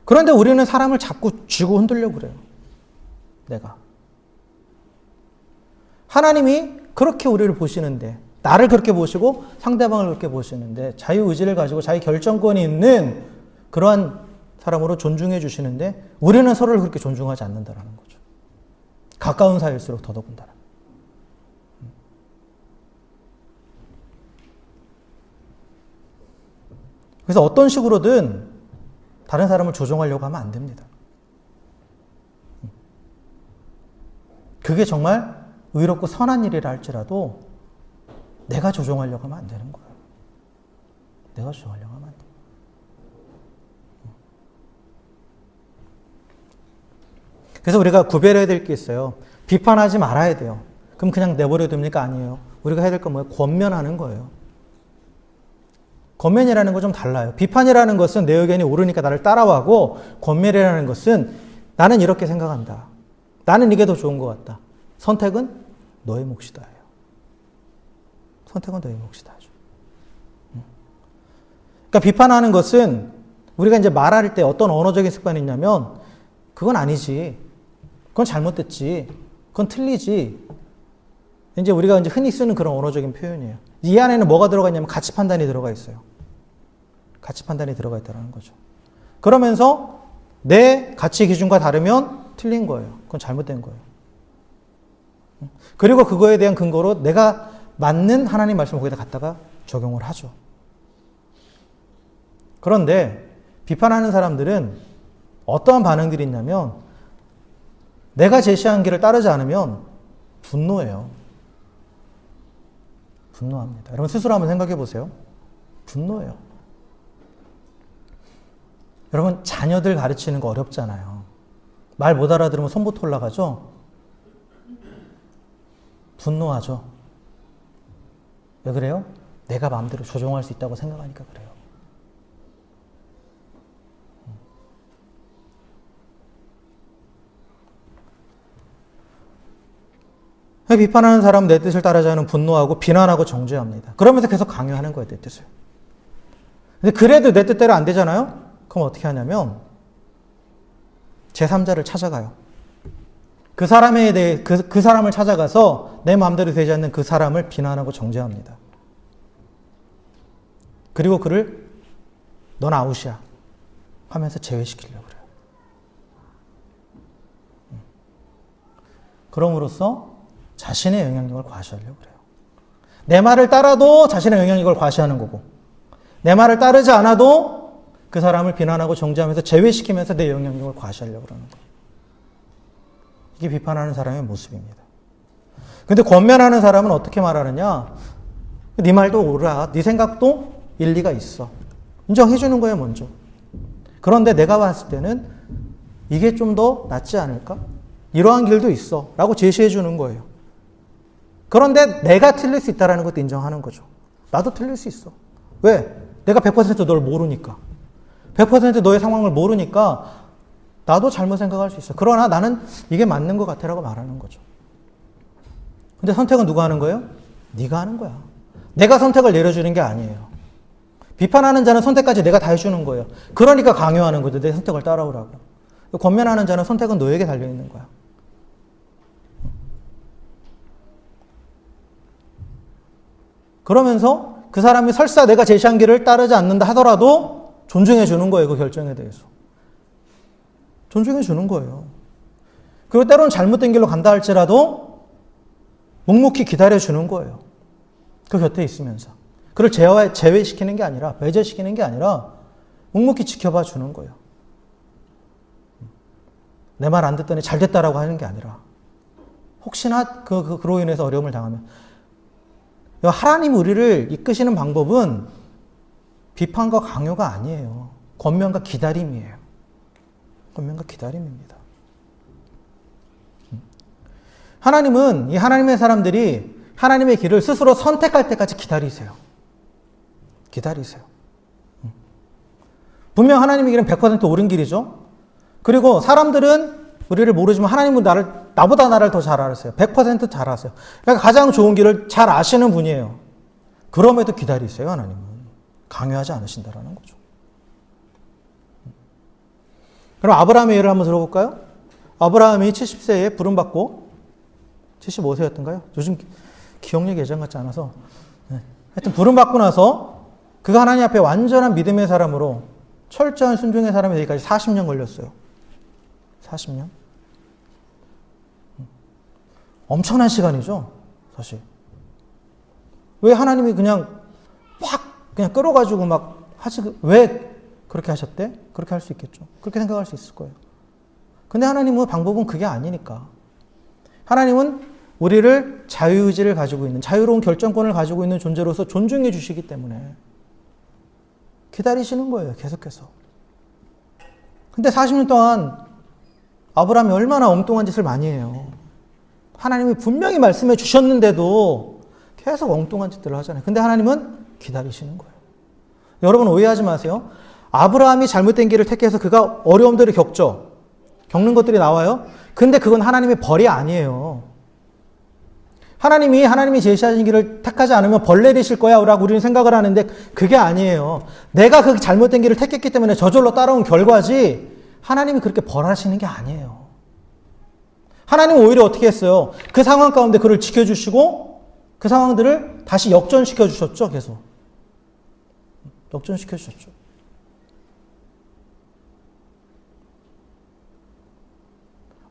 그런데 우리는 사람을 자꾸 쥐고 흔들려고 그래요. 내가. 하나님이 그렇게 우리를 보시는데 나를 그렇게 보시고 상대방을 그렇게 보시는데 자유의지를 가지고 자기 결정권이 있는 그러한 사람으로 존중해 주시는데 우리는 서로를 그렇게 존중하지 않는다라는 거죠. 가까운 사이일수록 더더군다나. 그래서 어떤 식으로든 다른 사람을 조종하려고 하면 안 됩니다. 그게 정말 의롭고 선한 일이라 할지라도 내가 조종하려고 하면 안 되는 거예요. 내가 조종하려고 하면 안 돼요. 그래서 우리가 구별해야 될 게 있어요. 비판하지 말아야 돼요. 그럼 그냥 내버려 둡니까? 아니에요. 우리가 해야 될 건 뭐예요? 권면하는 거예요. 권면이라는 건 좀 달라요. 비판이라는 것은 내 의견이 옳으니까 나를 따라와고, 권면이라는 것은 나는 이렇게 생각한다. 나는 이게 더 좋은 것 같다. 선택은 너의 몫이다. 선택은 너의 몫이다. 그러니까 비판하는 것은 우리가 이제 말할 때 어떤 언어적인 습관이 있냐면 그건 아니지. 그건 잘못됐지. 그건 틀리지. 이제 우리가 이제 흔히 쓰는 그런 언어적인 표현이에요. 이 안에는 뭐가 들어가 있냐면 가치 판단이 들어가 있어요. 가치 판단이 들어가 있다는 거죠. 그러면서 내 가치 기준과 다르면 틀린 거예요. 그건 잘못된 거예요. 그리고 그거에 대한 근거로 내가 맞는 하나님 말씀을 거기다 갖다가 적용을 하죠. 그런데 비판하는 사람들은 어떠한 반응들이 있냐면 내가 제시한 길을 따르지 않으면 분노해요. 분노합니다. 여러분 스스로 한번 생각해 보세요. 분노해요. 여러분 자녀들 가르치는 거 어렵잖아요. 말 못 알아들으면 손부터 올라가죠? 분노하죠. 왜 그래요? 내가 마음대로 조종할 수 있다고 생각하니까 그래요. 비판하는 사람 내 뜻을 따르지 않으면 분노하고 비난하고 정죄합니다. 그러면서 계속 강요하는 거예요, 내 뜻을. 근데 그래도 내 뜻대로 안 되잖아요? 그럼 어떻게 하냐면 제3자를 찾아가요. 그 사람에 대해 그 사람을 찾아가서 내 마음대로 되지 않는 그 사람을 비난하고 정죄합니다. 그리고 그를 넌 아웃이야 하면서 제외시키려고 그래요. 그럼으로써 자신의 영향력을 과시하려고 그래요. 내 말을 따라도 자신의 영향력을 과시하는 거고, 내 말을 따르지 않아도 그 사람을 비난하고 정죄하면서 제외시키면서 내 영향력을 과시하려고 그러는 거예요. 이게 비판하는 사람의 모습입니다. 근데 권면하는 사람은 어떻게 말하느냐? 네 말도 옳아. 네 생각도 일리가 있어. 인정해 주는 거예요, 먼저. 그런데 내가 봤을 때는 이게 좀 더 낫지 않을까? 이러한 길도 있어. 라고 제시해 주는 거예요. 그런데 내가 틀릴 수 있다는 것도 인정하는 거죠. 나도 틀릴 수 있어. 왜? 내가 100% 널 모르니까. 100% 너의 상황을 모르니까 나도 잘못 생각할 수 있어. 그러나 나는 이게 맞는 것 같아라고 말하는 거죠. 근데 선택은 누가 하는 거예요? 네가 하는 거야. 내가 선택을 내려주는 게 아니에요. 비판하는 자는 선택까지 내가 다 해주는 거예요. 그러니까 강요하는 거죠. 내 선택을 따라오라고. 권면하는 자는 선택은 너에게 달려있는 거야. 그러면서 그 사람이 설사 내가 제시한 길을 따르지 않는다 하더라도 존중해 주는 거예요. 그 결정에 대해서. 존중해 주는 거예요. 그리고 때로는 잘못된 길로 간다 할지라도 묵묵히 기다려 주는 거예요. 그 곁에 있으면서. 그를 제외시키는 게 아니라, 배제시키는 게 아니라 묵묵히 지켜봐 주는 거예요. 내 말 안 듣더니 잘 됐다라고 하는 게 아니라 혹시나 그로 인해서 어려움을 당하면, 하나님이 우리를 이끄시는 방법은 비판과 강요가 아니에요. 권면과 기다림이에요. 권면과 기다림입니다. 하나님은 이 하나님의 사람들이 하나님의 길을 스스로 선택할 때까지 기다리세요. 기다리세요. 분명 하나님의 길은 100% 옳은 길이죠. 그리고 사람들은 우리를 모르지만 하나님은 나보다 나를 더 잘 알았어요. 100% 잘 아세요. 그러니까 가장 좋은 길을 잘 아시는 분이에요. 그럼에도 기다리세요, 하나님은. 강요하지 않으신다라는 거죠. 그럼 아브라함의 예를 한번 들어볼까요? 아브라함이 70세에 부름받고 75세였던가요? 요즘 기억력이 예전 같지 않아서 하여튼 부름받고 나서 그가 하나님 앞에 완전한 믿음의 사람으로 철저한 순종의 사람이 되기까지 40년 걸렸어요. 40년? 엄청난 시간이죠, 사실. 왜 하나님이 그냥 그냥 끌어가지고 왜 그렇게 하셨대? 그렇게 할 수 있겠죠. 그렇게 생각할 수 있을 거예요. 근데 하나님은 방법은 그게 아니니까. 하나님은 우리를 자유의지를 가지고 있는, 자유로운 결정권을 가지고 있는 존재로서 존중해 주시기 때문에 기다리시는 거예요, 계속해서. 근데 40년 동안 아브라함이 얼마나 엉뚱한 짓을 많이 해요. 하나님이 분명히 말씀해 주셨는데도 계속 엉뚱한 짓들을 하잖아요. 근데 하나님은 기다리시는 거예요. 여러분 오해하지 마세요. 아브라함이 잘못된 길을 택해서 그가 어려움들을 겪는 것들이 나와요. 근데 그건 하나님의 벌이 아니에요. 하나님이 제시하신 길을 택하지 않으면 벌 내리실 거야 라고 우리는 생각을 하는데 그게 아니에요. 내가 그 잘못된 길을 택했기 때문에 저절로 따라온 결과지 하나님이 그렇게 벌하시는 게 아니에요. 하나님은 오히려 어떻게 했어요? 그 상황 가운데 그를 지켜주시고 그 상황들을 다시 역전시켜 주셨죠. 계속 역전시켜 주셨죠.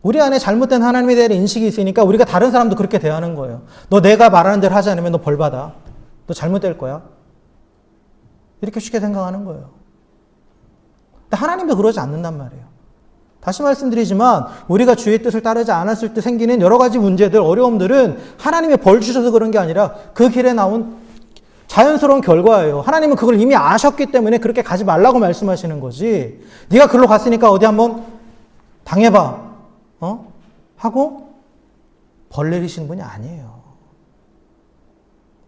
우리 안에 잘못된 하나님에 대한 인식이 있으니까 우리가 다른 사람도 그렇게 대하는 거예요. 너 내가 말하는 대로 하지 않으면 너 벌 받아. 너 잘못될 거야. 이렇게 쉽게 생각하는 거예요. 근데 하나님도 그러지 않는단 말이에요. 다시 말씀드리지만 우리가 주의 뜻을 따르지 않았을 때 생기는 여러 가지 문제들, 어려움들은 하나님의 벌 주셔서 그런 게 아니라 그 길에 나온 자연스러운 결과예요. 하나님은 그걸 이미 아셨기 때문에 그렇게 가지 말라고 말씀하시는 거지. 네가 글로 갔으니까 어디 한번 당해봐. 하고 벌 내리시는 분이 아니에요.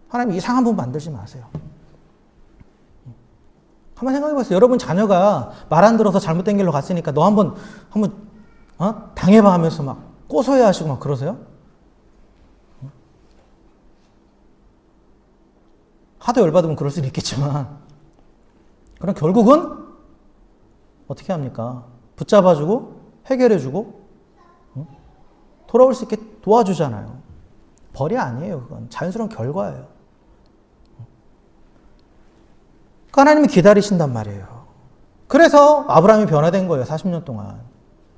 하나님 이상한 분 만들지 마세요. 한번 생각해 보세요. 여러분 자녀가 말 안 들어서 잘못된 길로 갔으니까 너 한번 당해봐 하면서 막 고소해하시고 막 그러세요? 하도 열받으면 그럴 수는 있겠지만 그럼 결국은 어떻게 합니까? 붙잡아주고 해결해주고 돌아올 수 있게 도와주잖아요. 벌이 아니에요. 그건 자연스러운 결과예요. 그러니까 하나님이 기다리신단 말이에요. 그래서 아브라함이 변화된 거예요. 40년 동안.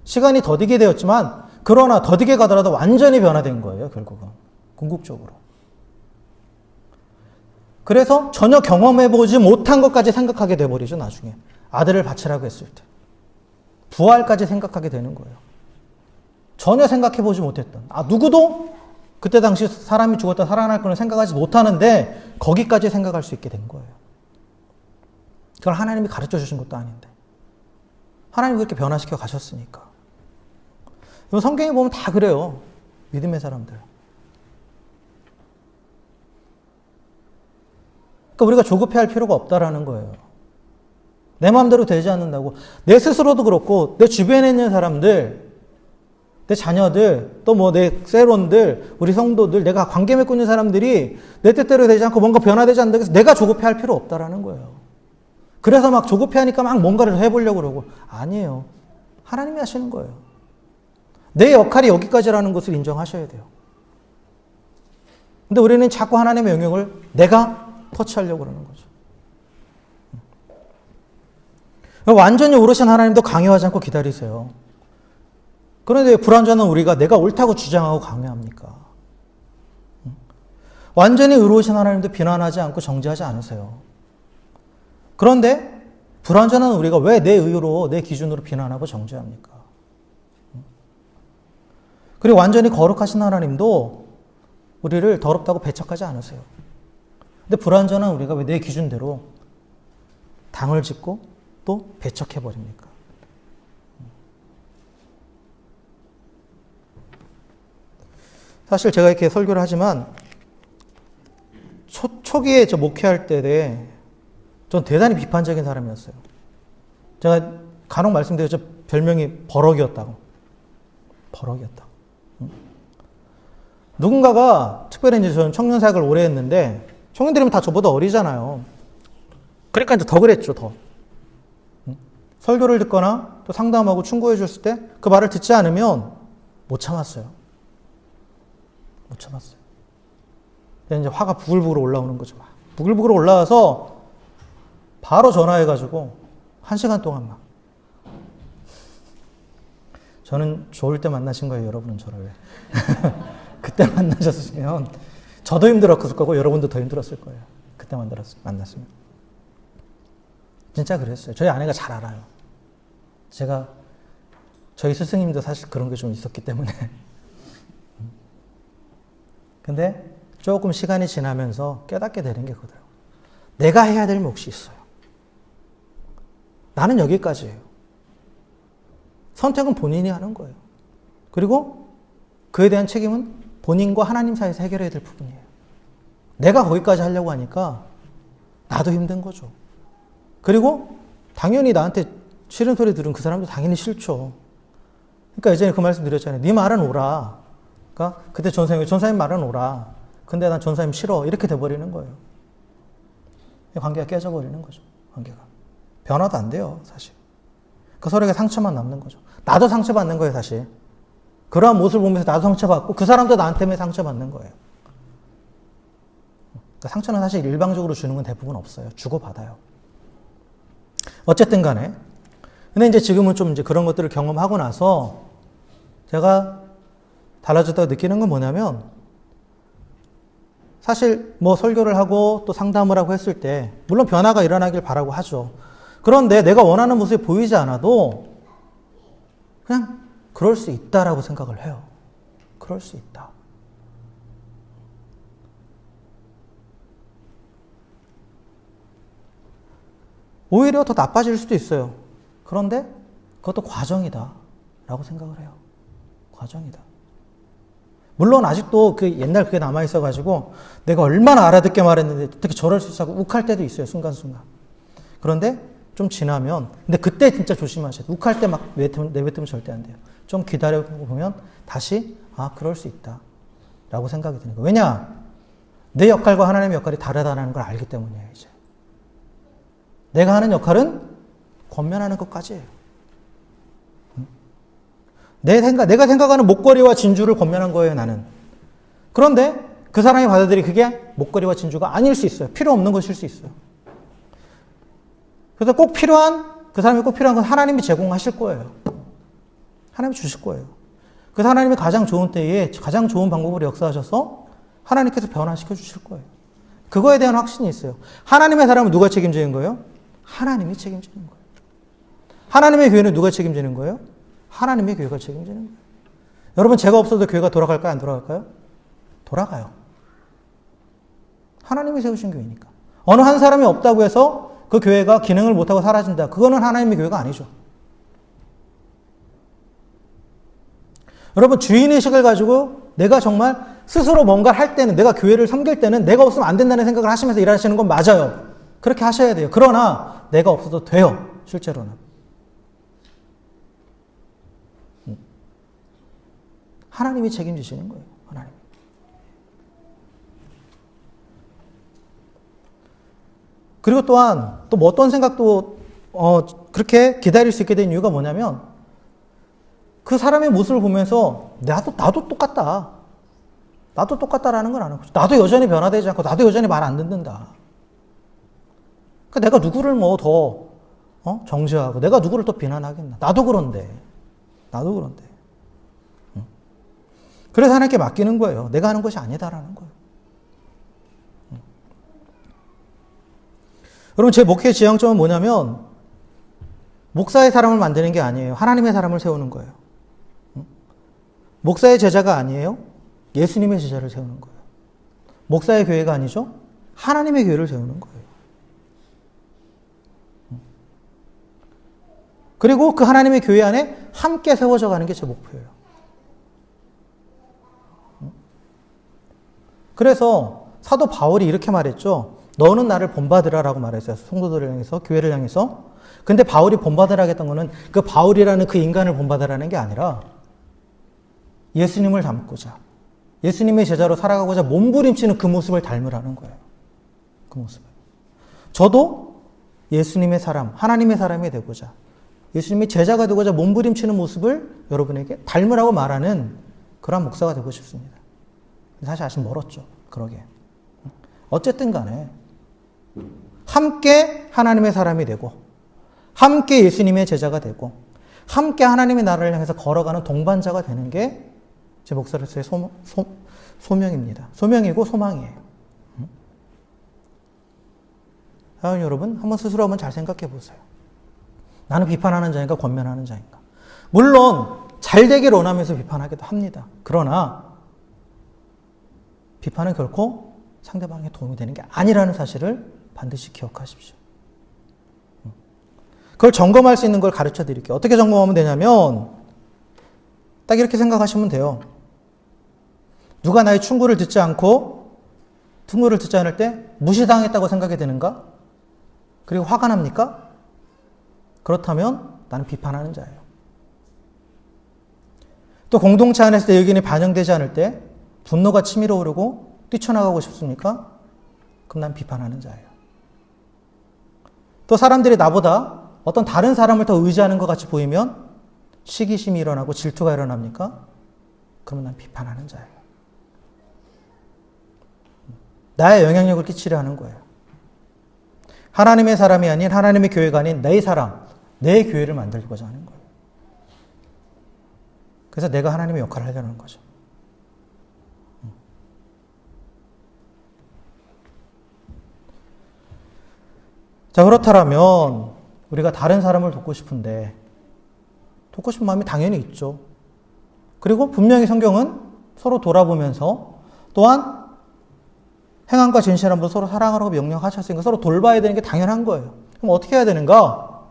시간이 더디게 되었지만 그러나 더디게 가더라도 완전히 변화된 거예요. 결국은. 궁극적으로. 그래서 전혀 경험해보지 못한 것까지 생각하게 돼버리죠. 나중에. 아들을 바치라고 했을 때. 부활까지 생각하게 되는 거예요. 전혀 생각해보지 못했던, 누구도 그때 당시 사람이 죽었다 살아날 거는 생각하지 못하는데 거기까지 생각할 수 있게 된 거예요. 그걸 하나님이 가르쳐 주신 것도 아닌데 하나님이 그렇게 변화시켜 가셨으니까. 성경에 보면 다 그래요. 믿음의 사람들. 그러니까 우리가 조급해할 필요가 없다라는 거예요. 내 마음대로 되지 않는다고. 내 스스로도 그렇고 내 주변에 있는 사람들, 내 자녀들, 또 내 세론들, 우리 성도들, 내가 관계 맺고 있는 사람들이 내 뜻대로 되지 않고 뭔가 변화되지 않는다고 해서 내가 조급해할 필요 없다라는 거예요. 그래서 막 조급해하니까 막 뭔가를 해보려고 그러고. 아니에요. 하나님이 하시는 거예요. 내 역할이 여기까지라는 것을 인정하셔야 돼요. 근데 우리는 자꾸 하나님의 영역을 내가 터치하려고 그러는 거죠. 완전히 오르신 하나님도 강요하지 않고 기다리세요. 그런데 왜 불완전한 우리가 내가 옳다고 주장하고 강요합니까? 완전히 의로우신 하나님도 비난하지 않고 정죄하지 않으세요. 그런데 불완전한 우리가 왜 내 의로, 내 기준으로 비난하고 정죄합니까? 그리고 완전히 거룩하신 하나님도 우리를 더럽다고 배척하지 않으세요. 근데 불완전한 우리가 왜 내 기준대로 당을 짓고 또 배척해버립니까? 사실 제가 이렇게 설교를 하지만 초기에 저 목회할 때에 전 대단히 비판적인 사람이었어요. 제가 간혹 말씀드렸죠. 별명이 버럭이었다고. 버럭이었다고. 누군가가 특별히 이제 저는 청년 사역을 오래 했는데 청년들이면 다 저보다 어리잖아요. 그러니까 이제 더 그랬죠. 더. 설교를 듣거나 또 상담하고 충고해 줬을 때 그 말을 듣지 않으면 못 참았어요. 못 참았어요. 이제 화가 부글부글 올라오는 거죠. 막. 부글부글 올라와서 바로 전화해가지고 1시간 동안 막. 저는 좋을 때 만나신 거예요. 여러분은 저를 왜. 그때 만나셨으면 저도 힘들었을 거고 여러분도 더 힘들었을 거예요. 그때 만났으면. 진짜 그랬어요. 저희 아내가 잘 알아요. 저희 스승님도 사실 그런 게 좀 있었기 때문에. 근데 조금 시간이 지나면서 깨닫게 되는 게 그거더라고요. 내가 해야 될 몫이 있어요. 나는 여기까지예요. 선택은 본인이 하는 거예요. 그리고 그에 대한 책임은 본인과 하나님 사이에서 해결해야 될 부분이에요. 내가 거기까지 하려고 하니까 나도 힘든 거죠. 그리고 당연히 나한테 싫은 소리 들은 그 사람도 당연히 싫죠. 그러니까 예전에 그 말씀 드렸잖아요. 네 말은 옳아. 그러니까 그때 전사님 말은 옳아. 근데 난 전사님 싫어. 이렇게 돼버리는 거예요. 관계가 깨져버리는 거죠. 관계가. 변화도 안 돼요, 사실. 그 서로에게 상처만 남는 거죠. 나도 상처받는 거예요, 사실. 그러한 모습을 보면서 나도 상처받고 그 사람도 나한테 때문에 상처받는 거예요. 그러니까 상처는 사실 일방적으로 주는 건 대부분 없어요. 주고받아요. 어쨌든 간에. 근데 이제 지금은 좀 이제 그런 것들을 경험하고 나서 제가 달라졌다고 느끼는 건 뭐냐면 사실 뭐 설교를 하고 또 상담을 하고 했을 때 물론 변화가 일어나길 바라고 하죠. 그런데 내가 원하는 모습이 보이지 않아도 그냥 그럴 수 있다라고 생각을 해요. 그럴 수 있다. 오히려 더 나빠질 수도 있어요. 그런데 그것도 과정이다 라고 생각을 해요. 과정이다. 물론 아직도 그 옛날 그게 남아있어가지고 내가 얼마나 알아듣게 말했는데 어떻게 저럴 수 있어 하고 욱할 때도 있어요. 순간순간. 그런데 좀 지나면 근데 그때 진짜 조심하셔야 돼요. 욱할 때 막 내뱉으면 절대 안 돼요. 좀 기다려보면 다시 그럴 수 있다 라고 생각이 드는 거예요. 왜냐? 내 역할과 하나님의 역할이 다르다는 걸 알기 때문이에요. 이제 내가 하는 역할은 권면하는 것까지예요. 내가 생각하는 목걸이와 진주를 권면한 거예요, 나는. 그런데 그 사람이 받아들이 그게 목걸이와 진주가 아닐 수 있어요. 필요 없는 것일 수 있어요. 그래서 그 사람이 꼭 필요한 건 하나님이 제공하실 거예요. 하나님이 주실 거예요. 그래서 하나님이 가장 좋은 때에 가장 좋은 방법으로 역사하셔서 하나님께서 변화시켜 주실 거예요. 그거에 대한 확신이 있어요. 하나님의 사람은 누가 책임지는 거예요? 하나님이 책임지는 거예요. 하나님의 교회는 누가 책임지는 거예요? 하나님의 교회가 책임지는 거예요. 여러분, 제가 없어도 교회가 돌아갈까요? 안 돌아갈까요? 돌아가요. 하나님이 세우신 교회니까. 어느 한 사람이 없다고 해서 그 교회가 기능을 못하고 사라진다. 그거는 하나님의 교회가 아니죠. 여러분, 주인의식을 가지고 내가 정말 스스로 뭔가를 할 때는, 내가 교회를 섬길 때는 내가 없으면 안 된다는 생각을 하시면서 일하시는 건 맞아요. 그렇게 하셔야 돼요. 그러나 내가 없어도 돼요. 실제로는. 하나님이 책임지시는 거예요. 하나님. 그리고 또한 또 뭐 어떤 생각도 그렇게 기다릴 수 있게 된 이유가 뭐냐면 그 사람의 모습을 보면서 나도 똑같다. 나도 똑같다라는 건 아는 거죠. 나도 여전히 변화되지 않고 나도 여전히 말 안 듣는다. 그러니까 내가 누구를 뭐 더 정죄하고 내가 누구를 더 비난하겠나. 나도 그런데. 그래서 하나님께 맡기는 거예요. 내가 하는 것이 아니다라는 거예요. 여러분, 제 목회의 지향점은 뭐냐면 목사의 사람을 만드는 게 아니에요. 하나님의 사람을 세우는 거예요. 목사의 제자가 아니에요. 예수님의 제자를 세우는 거예요. 목사의 교회가 아니죠. 하나님의 교회를 세우는 거예요. 그리고 그 하나님의 교회 안에 함께 세워져 가는 게 제 목표예요. 그래서 사도 바울이 이렇게 말했죠. 너는 나를 본받으라라고 말했어요. 성도들을 향해서, 교회를 향해서. 근데 바울이 본받으라 했던 거는 그 바울이라는 그 인간을 본받으라는 게 아니라 예수님을 닮고자, 예수님의 제자로 살아가고자 몸부림치는 그 모습을 닮으라는 거예요. 그 모습을. 저도 예수님의 사람, 하나님의 사람이 되고자, 예수님의 제자가 되고자 몸부림치는 모습을 여러분에게 닮으라고 말하는 그런 목사가 되고 싶습니다. 사실 아직 멀었죠. 그러게. 어쨌든 간에 함께 하나님의 사람이 되고 함께 예수님의 제자가 되고 함께 하나님의 나라를 향해서 걸어가는 동반자가 되는 게 제 목사로서의 소명입니다. 소명이고 소망이에요. 여러분 한번 스스로 한번 잘 생각해 보세요. 나는 비판하는 자인가 권면하는 자인가? 물론 잘 되길 원하면서 비판하기도 합니다. 그러나 비판은 결코 상대방에 도움이 되는 게 아니라는 사실을 반드시 기억하십시오. 그걸 점검할 수 있는 걸 가르쳐 드릴게요. 어떻게 점검하면 되냐면 딱 이렇게 생각하시면 돼요. 누가 나의 충고를 듣지 않을 때 무시당했다고 생각이 되는가? 그리고 화가 납니까? 그렇다면 나는 비판하는 자예요. 또 공동체 안에서 내 의견이 반영되지 않을 때 분노가 치밀어 오르고 뛰쳐나가고 싶습니까? 그럼 난 비판하는 자예요. 또 사람들이 나보다 어떤 다른 사람을 더 의지하는 것 같이 보이면 시기심이 일어나고 질투가 일어납니까? 그러면 난 비판하는 자예요. 나의 영향력을 끼치려 하는 거예요. 하나님의 사람이 아닌 하나님의 교회가 아닌 내 사람, 내 교회를 만들고자 하는 거예요. 그래서 내가 하나님의 역할을 하려는 거죠. 자, 그렇다면 우리가 다른 사람을 돕고 싶은데 돕고 싶은 마음이 당연히 있죠. 그리고 분명히 성경은 서로 돌아보면서 또한 행함과 진실함으로 서로 사랑하라고 명령하셨으니까 서로 돌봐야 되는 게 당연한 거예요. 그럼 어떻게 해야 되는가?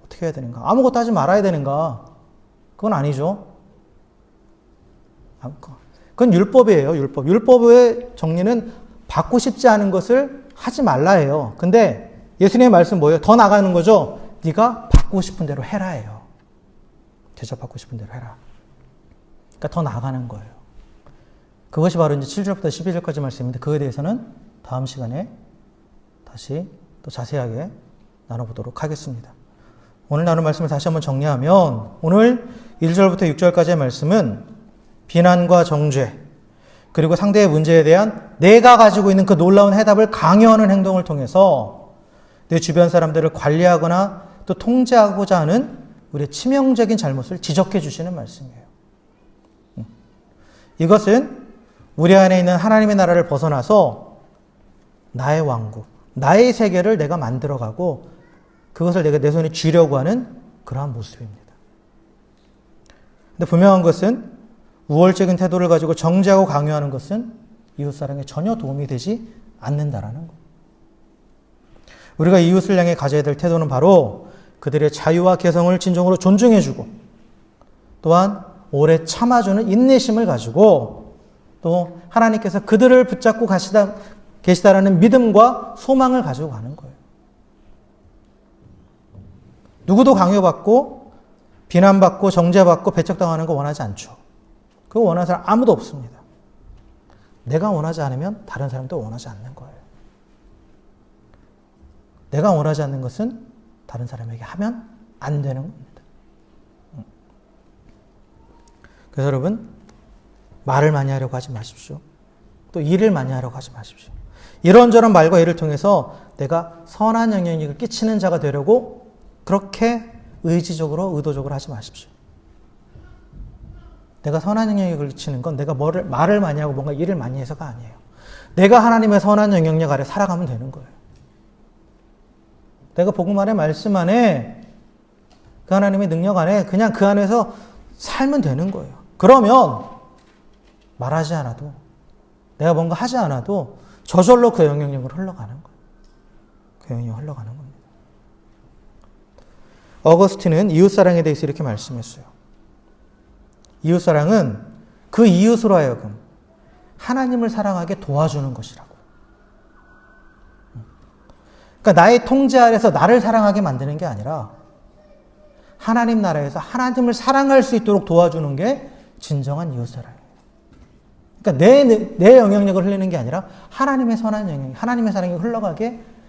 어떻게 해야 되는가? 아무것도 하지 말아야 되는가? 그건 아니죠. 그건 율법이에요. 율법. 율법의 정리는 받고 싶지 않은 것을 하지 말라예요. 근데 예수님의 말씀 뭐예요? 더 나가는 거죠. 네가 받고 싶은 대로 해라예요. 대접받고 싶은 대로 해라. 그러니까 더 나가는 거예요. 그것이 바로 이제 7절부터 12절까지 말씀인데 그거에 대해서는 다음 시간에 다시 또 자세하게 나눠보도록 하겠습니다. 오늘 나눈 말씀을 다시 한번 정리하면 오늘 1절부터 6절까지의 말씀은 비난과 정죄 그리고 상대의 문제에 대한 내가 가지고 있는 그 놀라운 해답을 강요하는 행동을 통해서 내 주변 사람들을 관리하거나 또 통제하고자 하는 우리의 치명적인 잘못을 지적해 주시는 말씀이에요. 이것은 우리 안에 있는 하나님의 나라를 벗어나서 나의 왕국, 나의 세계를 내가 만들어가고 그것을 내가 내 손에 쥐려고 하는 그러한 모습입니다. 근데 분명한 것은 우월적인 태도를 가지고 정죄하고 강요하는 것은 이웃사랑에 전혀 도움이 되지 않는다라는 것. 우리가 이웃을 향해 가져야 될 태도는 바로 그들의 자유와 개성을 진정으로 존중해주고 또한 오래 참아주는 인내심을 가지고 또 하나님께서 그들을 붙잡고 계시다라는 믿음과 소망을 가지고 가는 거예요. 누구도 강요받고 비난받고 정죄받고 배척당하는 거 원하지 않죠. 그거 원하는 사람 아무도 없습니다. 내가 원하지 않으면 다른 사람도 원하지 않는 거예요. 내가 원하지 않는 것은 다른 사람에게 하면 안 되는 겁니다. 그래서 여러분 말을 많이 하려고 하지 마십시오. 또 일을 많이 하려고 하지 마십시오. 이런저런 말과 일을 통해서 내가 선한 영향력을 끼치는 자가 되려고 그렇게 의도적으로 하지 마십시오. 내가 선한 영향력을 끼치는 건 내가 말을 많이 하고 뭔가 일을 많이 해서가 아니에요. 내가 하나님의 선한 영향력 아래 살아가면 되는 거예요. 내가 복음 안에 말씀 안에 그 하나님의 능력 안에 그냥 그 안에서 살면 되는 거예요. 그러면 말하지 않아도 내가 뭔가 하지 않아도 저절로 그 영향력을 흘러가는 거예요. 그 영향력이 흘러가는 겁니다. 어거스틴은 이웃사랑에 대해서 이렇게 말씀했어요. 이웃사랑은 그 이웃으로 하여금 하나님을 사랑하게 도와주는 것이라고. 그러니까 나의 통제 아래서 나를 사랑하게 만드는 게 아니라 하나님 나라에서 하나님을 사랑할 수 있도록 도와주는 게 진정한 이웃사랑이에요. 그러니까 내 영향력을 흘리는 게 아니라 하나님의 선한 영향, 하나님의 사랑이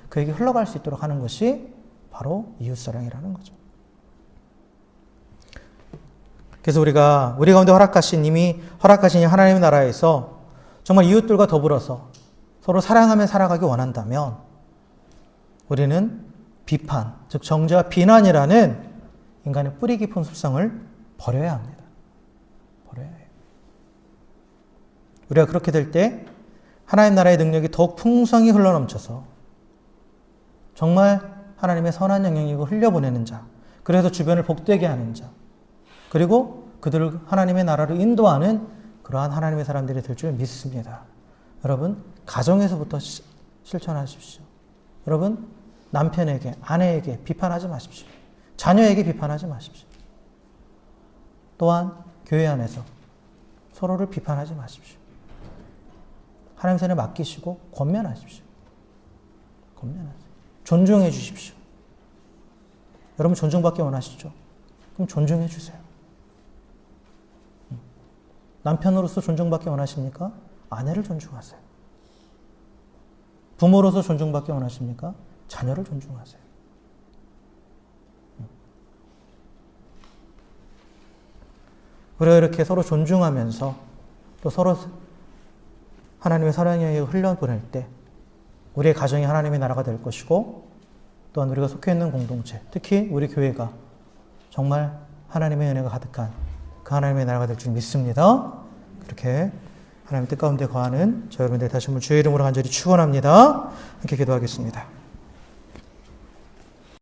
그에게 흘러갈 수 있도록 하는 것이 바로 이웃사랑이라는 거죠. 그래서 우리가 우리 가운데 허락하신 하나님의 나라에서 정말 이웃들과 더불어서 서로 사랑하며 살아가기 원한다면 우리는 비판, 즉 정죄와 비난이라는 인간의 뿌리 깊은 습성을 버려야 합니다. 버려야 해요. 우리가 그렇게 될 때 하나님 나라의 능력이 더욱 풍성히 흘러넘쳐서 정말 하나님의 선한 영향력을 흘려보내는 자, 그래서 주변을 복되게 하는 자, 그리고 그들을 하나님의 나라로 인도하는 그러한 하나님의 사람들이 될 줄 믿습니다. 여러분, 가정에서부터 실천하십시오. 여러분, 남편에게, 아내에게 비판하지 마십시오. 자녀에게 비판하지 마십시오. 또한 교회 안에서 서로를 비판하지 마십시오. 하나님 손에 맡기시고 권면하십시오. 권면하세요. 존중해 주십시오. 여러분 존중받기 원하시죠? 그럼 존중해 주세요. 남편으로서 존중받기 원하십니까? 아내를 존중하세요. 부모로서 존중받기 원하십니까? 자녀를 존중하세요. 우리가 이렇게 서로 존중하면서 또 서로 하나님의 사랑의 영향을 흘려보낼 때 우리의 가정이 하나님의 나라가 될 것이고 또한 우리가 속해 있는 공동체, 특히 우리 교회가 정말 하나님의 은혜가 가득한 그 하나님의 나라가 될 줄 믿습니다. 그렇게 하나님의 뜻 가운데 거하는 저 여러분들 다시 한번 주의 이름으로 간절히 축원합니다. 함께 기도하겠습니다.